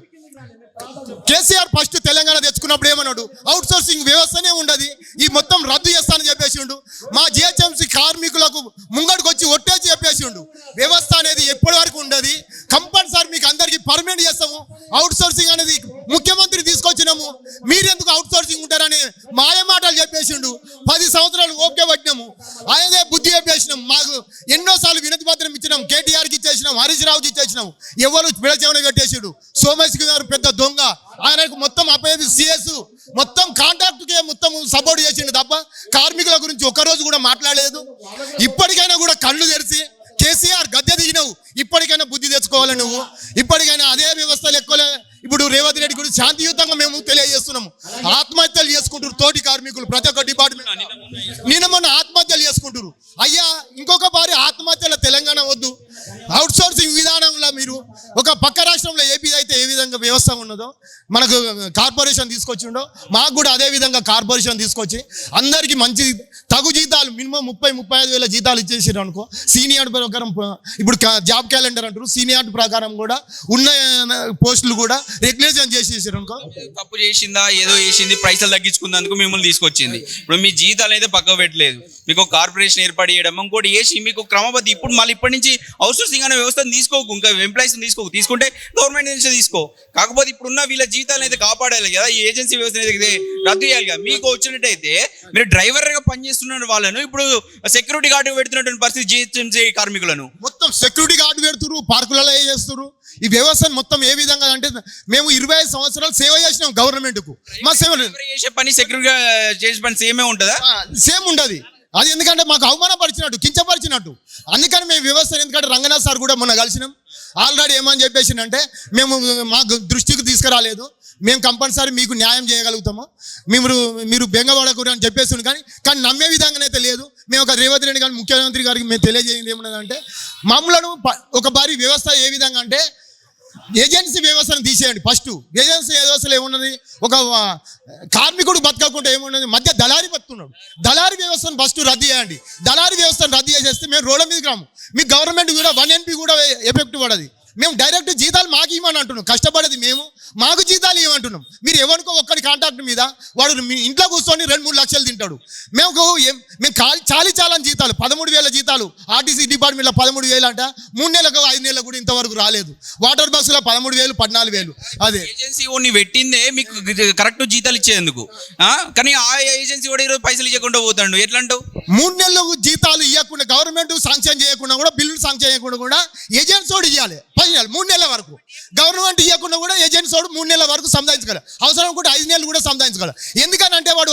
కేసీఆర్ ఫస్ట్ తెలంగాణ తెచ్చుకున్నప్పుడు ఏమన్నాడు, అవుట్ సోర్సింగ్ వ్యవస్థనే ఉండదు, ఈ మొత్తం రద్దు చేస్తానని చెప్పేసిండు. మా జిహెచ్ఎంసీ కార్మికులకు ముంగడికి వచ్చి ఒట్టేసి చెప్పేసిండు, వ్యవస్థ అనేది ఎప్పటి వరకు ఉండదు, కంపల్సరీ మీకు అందరికీ పర్మనెంట్ చేస్తాము, అవుట్ సోర్సింగ్ అనేది ముఖ్యమంత్రి తీసుకొచ్చినాము, మీరెందుకు అవుట్ సోర్సింగ్ ఉంటారని మాయ మాటలు చెప్పేసిండు. 10 సంవత్సరాలు ఓకే పట్టినాము, ఆయనే బుద్ధి చెప్పేసినాం. మాకు ఎన్నోసార్లు వినతి పత్రం ఇచ్చినాం, కేటీఆర్కి ఇచ్చేసినాం, హరీష్ రావుకి ఇచ్చేసినాం, ఎవరు విడచమని పెట్టేసిండు. సోమేశ్వర్ గారు పెద్ద దొంగ, ఆయనకు మొత్తం అపేది సిఎస్ మొత్తం కాంట్రాక్ట్కే మొత్తం సపోర్ట్ చేసిండు తప్ప కార్మికుల గురించి ఒక్కరోజు కూడా మాట్లాడలేదు. ఇప్పటికైనా కూడా కళ్ళు తెరిచి కేసీఆర్ గద్దె దిగినవు, ఇప్పటికైనా బుద్ధి తెచ్చుకోవాలి నువ్వు. ఇప్పటికైనా అదే వ్యవస్థలు ఎక్కువ. ఇప్పుడు రేవంత్ రెడ్డి గురించి శాంతియుతంగా మేము తెలియజేస్తున్నాము. ఆత్మహత్యలు చేసుకుంటారు తోటి కార్మికులు, ప్రతి ఒక్క డిపార్ట్మెంట్ నిన్న మొన్న ఆత్మహత్యలు చేసుకుంటారు. అయ్యా ఇంకొక బారి ఆత్మహత్యల తెలంగాణ వద్దు. అవుట్ సోర్సింగ్ విధానంలో మీరు ఒక పక్క రాష్ట్రంలో ఏపీ అయితే ఏ విధంగా వ్యవస్థ ఉన్నదో మనకు కార్పొరేషన్ తీసుకొచ్చిండో మాకు కూడా అదే విధంగా కార్పొరేషన్ తీసుకొచ్చి అందరికీ మంచి తగు జీతాలు మినిమం 30-35 వేల జీతాలు ఇచ్చేసారు అనుకో. సీనియర్ ప్రకారం ఇప్పుడు జాబ్ క్యాలెండర్ అంటారు, సీనియర్ ప్రకారం కూడా ఉన్న పోస్టులు కూడా రెగ్యులేషన్ చేసేసారు అనుకో. తప్పు చేసిందా ఏదో చేసింది పైసలు తగ్గించుకున్నందుకు మిమ్మల్ని తీసుకొచ్చింది. ఇప్పుడు మీ జీతాలు అయితే పక్క పెట్టలేదు, మీకు కార్పొరేషన్ ఏర్పాటు చేయడం ఇంకోటి చేసి మీకు క్రమబద్ధి ఇప్పుడు మళ్ళీ ఇప్పటి నుంచి అవుట్ సోర్సింగ్ అనే వ్యవస్థను తీసుకోకు, ఇంకా ఎంప్లాయీస్ తీసుకుంటే గవర్నమెంట్ నుంచి తీసుకో. కాకపోతే ఇప్పుడున్న వీళ్ళ జీతాలను అయితే కాపాడాలి కదా, ఈ ఏజెన్సీ వ్యవస్థ అయితే రద్దు చేయాలి కదా. మీకు వచ్చినట్టయితే మీరు డ్రైవర్గా పనిచేస్తున్న వాళ్ళను ఇప్పుడు సెక్యూరిటీ గార్డు పెడుతున్నటువంటి పరిస్థితి జిహెచ్ఎంసీ కార్మికులను మొత్తం సెక్యూరిటీ గార్డు పెడుతున్నారు, పార్కులలో చేస్తున్నారు. ఈ వ్యవస్థను మొత్తం ఏ విధంగా అంటే మేము 25 సంవత్సరాలు సేవ చేసినాం గవర్నమెంట్ కు. మా సేవ చేసే పని సెక్యూరిటీ చేసే పని సేమే ఉంటుందా? సేమ్ ఉండదు. అది ఎందుకంటే మాకు అవమానపరిచినట్టు, కించపరిచినట్టు. అందుకని మేము వ్యవస్థను, ఎందుకంటే రంగనాథ్ సార్ కూడా మొన్న కలిసినాం, ఆల్రెడీ ఏమని చెప్పేసిందంటే మేము మాకు దృష్టికి తీసుకురాలేదు, మేము కంపల్సరీ మీకు న్యాయం చేయగలుగుతాము, మీరు బెంగపడకూడదు అని చెప్పేస్తుంది. కానీ నమ్మే విధంగానైతే లేదు. మేము ఒక రేవంత్ రెడ్డి గారి ముఖ్యమంత్రి గారికి మేము తెలియజేయండి ఏమన్నదంటే మమ్మలను ఒక బారి వ్యవస్థ ఏ విధంగా అంటే ఏజెన్సీ వ్యవస్థను తీసేయండి. ఫస్ట్ ఏజెన్సీ వ్యవస్థలో ఏమున్నది, ఒక కార్మికుడు బతకకుండా ఏమున్నది, మధ్య దళారి బతుకున్నాడు. దళారి వ్యవస్థను ఫస్ట్ రద్దు చేయండి. దళారి వ్యవస్థను రద్దు చేసేస్తే మేము రోడ్ల మీదకి రాము, మీకు గవర్నమెంట్ కూడా 1 NP కూడా ఎఫెక్ట్ పడదు. మేము డైరెక్ట్ జీతాలు మాకు ఇవ్వమని అంటున్నాం, కష్టపడేది మేము, మాకు జీతాలు ఇవ్వమంటున్నాం. మీరు ఎవరికో ఒక్కడి కాంట్రాక్ట్ మీద వాడు మీ ఇంట్లో కూర్చొని 2-3 లక్షలు తింటాడు. మేము చాలని జీతాలు 13,000 జీతాలు ఆర్టీసీ డిపార్ట్మెంట్లో 13,000 అంట. 3 నెలలకు 5 నెలలకు కూడా ఇంతవరకు రాలేదు. వాటర్ బస్సులో 13,000 14,000. అదే ఏజెన్సీ ఓన్ని పెట్టిందే మీకు కరెక్ట్ జీతాలు ఇచ్చేందుకు, కానీ ఆ ఏజెన్సీ కూడా ఈరోజు పైసలు ఇవ్వకుండా పోతాడు. ఎట్లా అంటావు? 3 నెలలకు జీతాలు ఇవ్వకుండా గవర్నమెంట్ శాంక్షన్ చేయకుండా కూడా, బిల్లులు శాంక్షన్ చేయకుండా కూడా ఏజెన్సీ వాడు ఇవ్వాలి 10 నెలలు, 3 నెలల వరకు. గవర్నమెంట్ ఇవ్వకుండా కూడా ఏజెన్సీ వాడు 3 నెలల వరకు సంపాదించగలరు, అవసరం కూడా 5 నెలలు కూడా సంపాదించగలరు. ఎందుకనంటే వాడు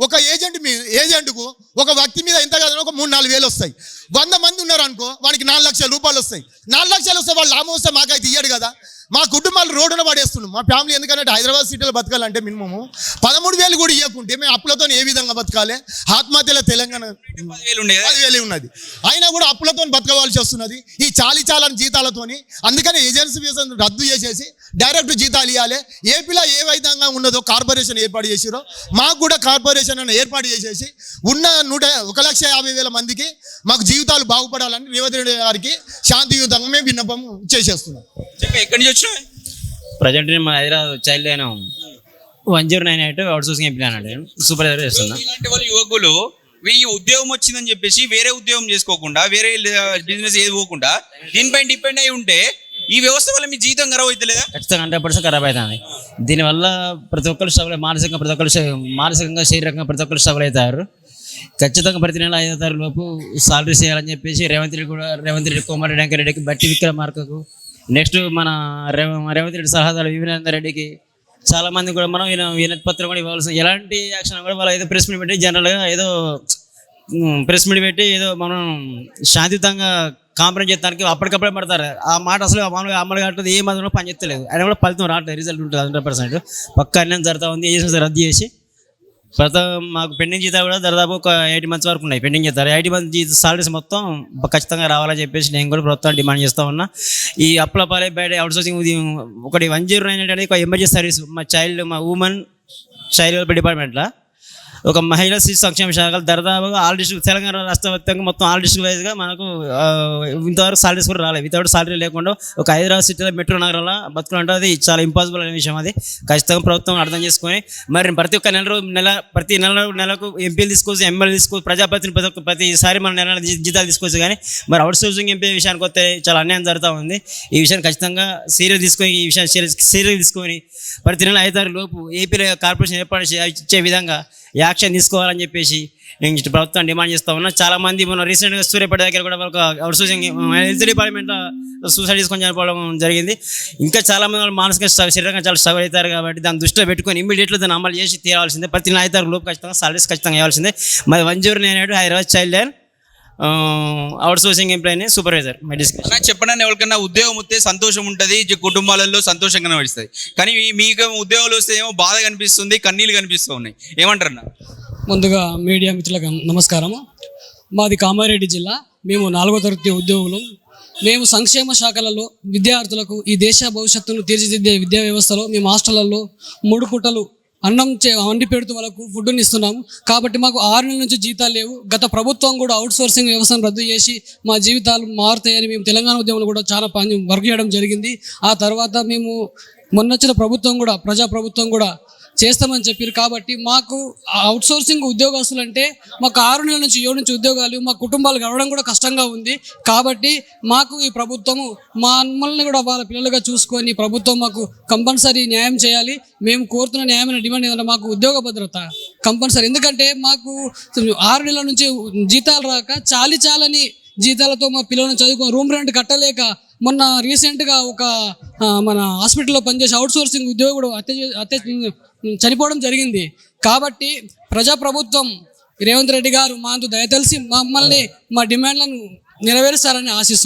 ఒక ఏజెంట్కు ఒక వ్యక్తి మీద ఎంత కాదని ఒక 3-4 వేలు వస్తాయి. 100 మంది ఉన్నారు అనుకో, వాడికి 4 లక్షల రూపాయలు వస్తాయి. 4 లక్షలు వస్తే వాళ్ళు లాభం వస్తే మాకైతే ఇయ్యాడు కదా. మా కుటుంబాలు రోడ్డున పడేస్తున్నాం. మా ఫ్యామిలీ ఎందుకంటే హైదరాబాద్ సిటీలో బతకాలంటే మినిమము 13,000 కూడా ఇవ్వకుంటే మేము అప్పులతో ఏ విధంగా బతకాలి? ఆత్మహత్యల తెలంగాణ 10,000 ఉన్నది, అయినా కూడా అప్పులతో బతకవలసి వస్తున్నది ఈ చాలని జీతాలతోని. అందుకని ఏజెన్సీ వ్యవస్థను రద్దు చేసేసి డైరెక్ట్ జీతాలు ఇవ్వాలి. ఏపీలో ఏ విధంగా ఉన్నదో కార్పొరేషన్ ఏర్పాటు చేసిరో మాకు కూడా కార్పొరేషన్ అని ఏర్పాటు చేసేసి ఉన్న 1,50,000 మందికి మాకు జీవితాలు బాగుపడాలని రేవంత్ రెడ్డి గారికి శాంతియుతంగా మేము విన్నపం చేసేస్తున్నాం. ఎక్కడి నుంచి వచ్చినా? ప్రజెంట్ మా హైదరాబాద్ చైల్డ్ అయినా 109 అవుట్ సోర్సింగ్ ఎంప్లాయ్ అన్నాడు, సూపర్వైజర్ చేస్తున్నా. ఇలాంటి వాళ్ళు యువకులు ఈ ఉద్యోగం వచ్చిందని చెప్పేసి వేరే ఉద్యోగం చేసుకోకుండా, వేరే బిజినెస్ ఏది పోకుండా దీనిపైన డిపెండ్ అయి ఉంటే ఈ వ్యవస్థ వల్ల మీ జీవితం ఖరాబ్ అవుతలేదా? ఖచ్చితంగా 100% ఖరాబ్ అవుతుంది. దీనివల్ల ప్రతి ఒక్కరు స్ట్రగుల్, మానసికంగా ప్రతి ఒక్కరు, మానసికంగా శారీరకంగా ప్రతి ఒక్కరు స్ట్రగుల్ అవుతారు. ఖచ్చితంగా ప్రతి నెల 5వ తారీఖు లోపు సాలరీ చేయాలని చెప్పేసి రేవంత్ రెడ్డి కోమటిరెడ్డి వెంకరెడ్డికి, బట్టి విక్రమార్కకు, నెక్స్ట్ మన రేవంత్ రెడ్డి సలహాదారు వివేకానంద రెడ్డికి, చాలా మంది కూడా మనం వినతి పత్రం కూడా ఇవ్వాల్సిన, ఎలాంటి యాక్షన్ కూడా వాళ్ళు ఏదో ప్రెస్ మీట్ పెట్టి జనరల్గా ఏదో ప్రెస్ మీట్ పెట్టి ఏదో మనం శాంతియుతంగా కాంప్రమైజ్ చేస్తానికి అప్పటికప్పుడే పడతారు. ఆ మాట అసలు మామూలుగా అమలు కావట్లేదు, ఏ మాత్రం పని చేస్తలేదు. ఆయన కూడా ఫలితం రావట్లేదు, రిజల్ట్ ఉంటుంది 100%. పక్క అన్యాయం జరుగుతూ ఉంది. ఏజెన్సీ రద్దు చేసి మాకు పెండింగ్ జీతాలు కూడా దాదాపు ఒక 8 months వరకు ఉన్నాయి పెండింగ్ జీతాలు. 8 months సాలరీస్ మొత్తం ఖచ్చితంగా రావాలని చెప్పేసి నేను కూడా ప్రభుత్వం డిమాండ్ చేస్తూ ఉన్నా. ఈ అప్లపాలే బయట అవుట్ సోర్సింగ్ ఒకటి 109 అనేది ఒక ఎమర్జెన్సీ సర్వీస్ మా ఉమెన్ చైల్డ్ వెల్ఫేర్ డిపార్ట్మెంట్లో ఒక మహిళా శిశు సంక్షేమ శాఖలు దాదాపుగా ఆల్ డిస్ట్రిక్ట్ తెలంగాణ రాష్ట్ర వ్యాప్తంగా మొత్తం ఆల్ డిస్ట్రిక్ట్ వైజ్గా మనకు ఇంతవరకు సాలరీస్ కూడా రాలేదు. వితౌట్ సాలరీ లేకుండా ఒక హైదరాబాద్ సిటీలో మెట్రో నగరంలో బతుకులంటే అది చాలా ఇంపాసిబుల్ అనే విషయం. అది ఖచ్చితంగా ప్రభుత్వం అర్థం చేసుకొని మరి ప్రతి ఒక్క ప్రతి నెలకు ఎంపీలు తీసుకోవచ్చు, ఎమ్మెల్యే తీసుకోవచ్చు, ప్రజాప్రతినిధి ప్రతిసారి మన నెల జీతాలు తీసుకోవచ్చు. కానీ మరి అవుట్ సోర్సింగ్ ఎంపీ విషయానికి వస్తే చాలా అన్యాయం జరుగుతూ ఉంది. ఈ విషయాన్ని ఖచ్చితంగా సీరియస్ తీసుకొని ఈ విషయాన్ని సీరియస్ తీసుకొని ప్రతి నెల 5 తారీఖు లోపు ఏపీలో కార్పొరేషన్ ఏర్పాటు ఇచ్చే విధంగా యాక్షన్ తీసుకోవాలని చెప్పేసి నేను ప్రభుత్వం డిమాండ్ చేస్తా ఉన్నా. చాలా మంది మన రీసెంట్గా సూర్యాపేట దగ్గర కూడా ఒక అవుట్ సోర్సింగ్ హెల్త్ డిపార్ట్మెంట్లో సూసైడ్ తీసుకొని చనిపోవడం జరిగింది. ఇంకా చాలా మంది వాళ్ళు మానసిక శరీరంగా చాలా స్ట్రగుల్ అవుతారు. కాబట్టి దాన్ని దృష్టిలో పెట్టుకొని ఇమ్మీడియట్గా దాన్ని అమలు చేసి తీరాల్సిందే. ప్రతి 5 తారీఖు లోపు ఖచ్చితంగా సాలరీస్ ఖచ్చితంగా ఇవ్వాల్సిందే. మరి 109 Hyderabad child line out sourcing employee supervisor my discussion. చెప్పడానికి ఎవరికన్నా ఉద్యోగం వస్తే సంతోషం ఉంటుంది, కుటుంబాలలో సంతోషంగా నడుస్తుంది. కానీ మీకు ఉద్యోగాలు వస్తే ఏమో బాధ కనిపిస్తుంది, కన్నీళ్ళు కనిపిస్తూ ఉన్నాయి. ఏమంటారు అన్న? ముందుగా మీడియా మిత్రులకు నమస్కారము. మాది కామారెడ్డి జిల్లా. మేము 4వ తరగతి ఉద్యోగులు. మేము సంక్షేమ శాఖలలో విద్యార్థులకు ఈ దేశ భవిష్యత్తును తీర్చిదిద్దే విద్యా వ్యవస్థలో మేము హాస్టళ్లలో 3 పూటలు అన్నం వండి పెడుతూ వాళ్ళకు ఫుడ్ని ఇస్తున్నాము. కాబట్టి మాకు 6 నెలల నుంచి జీతాలు లేవు. గత ప్రభుత్వం కూడా అవుట్ సోర్సింగ్ వ్యవస్థను రద్దు చేసి మా జీవితాలు మారుతాయని మేము తెలంగాణ ఉద్యమంలో కూడా చాలా వర్క్ చేయడం జరిగింది. ఆ తర్వాత మేము మొన్నొచ్చిన ప్రభుత్వం కూడా ప్రజా ప్రభుత్వం కూడా చేస్తామని చెప్పారు. కాబట్టి మాకు అవుట్ సోర్సింగ్ ఉద్యోగస్తులు అంటే మాకు 6 నెలల నుంచి 7 నుంచి ఉద్యోగాలు, మా కుటుంబాలు గడవడం కూడా కష్టంగా ఉంది. కాబట్టి మాకు ఈ ప్రభుత్వము మమ్మల్ని కూడా వాళ్ళ పిల్లలుగా చూసుకొని ప్రభుత్వం మాకు కంపల్సరీ న్యాయం చేయాలి. మేము కోరుతున్న న్యాయమైన డిమాండ్ ఏంటంటే మాకు ఉద్యోగ భద్రత కంపల్సరీ. ఎందుకంటే మాకు 6 నెలల నుంచి జీతాలు రాక చాలని జీతాలతో మా పిల్లలను చదువుకో రూమ్ రెంట్ కట్టలేక మొన్న రీసెంట్గా ఒక మన హాస్పిటల్లో పనిచేసే అవుట్ సోర్సింగ్ ఉద్యోగుడు హత్య చనిపోవడం జరిగింది. కాబట్టి ప్రజాప్రభుత్వం రేవంత్ రెడ్డి గారు మా అంతు దయతలిసి మమ్మల్ని మా డిమాండ్లను నెరవేరుస్తారని ఆశిస్తున్నాం.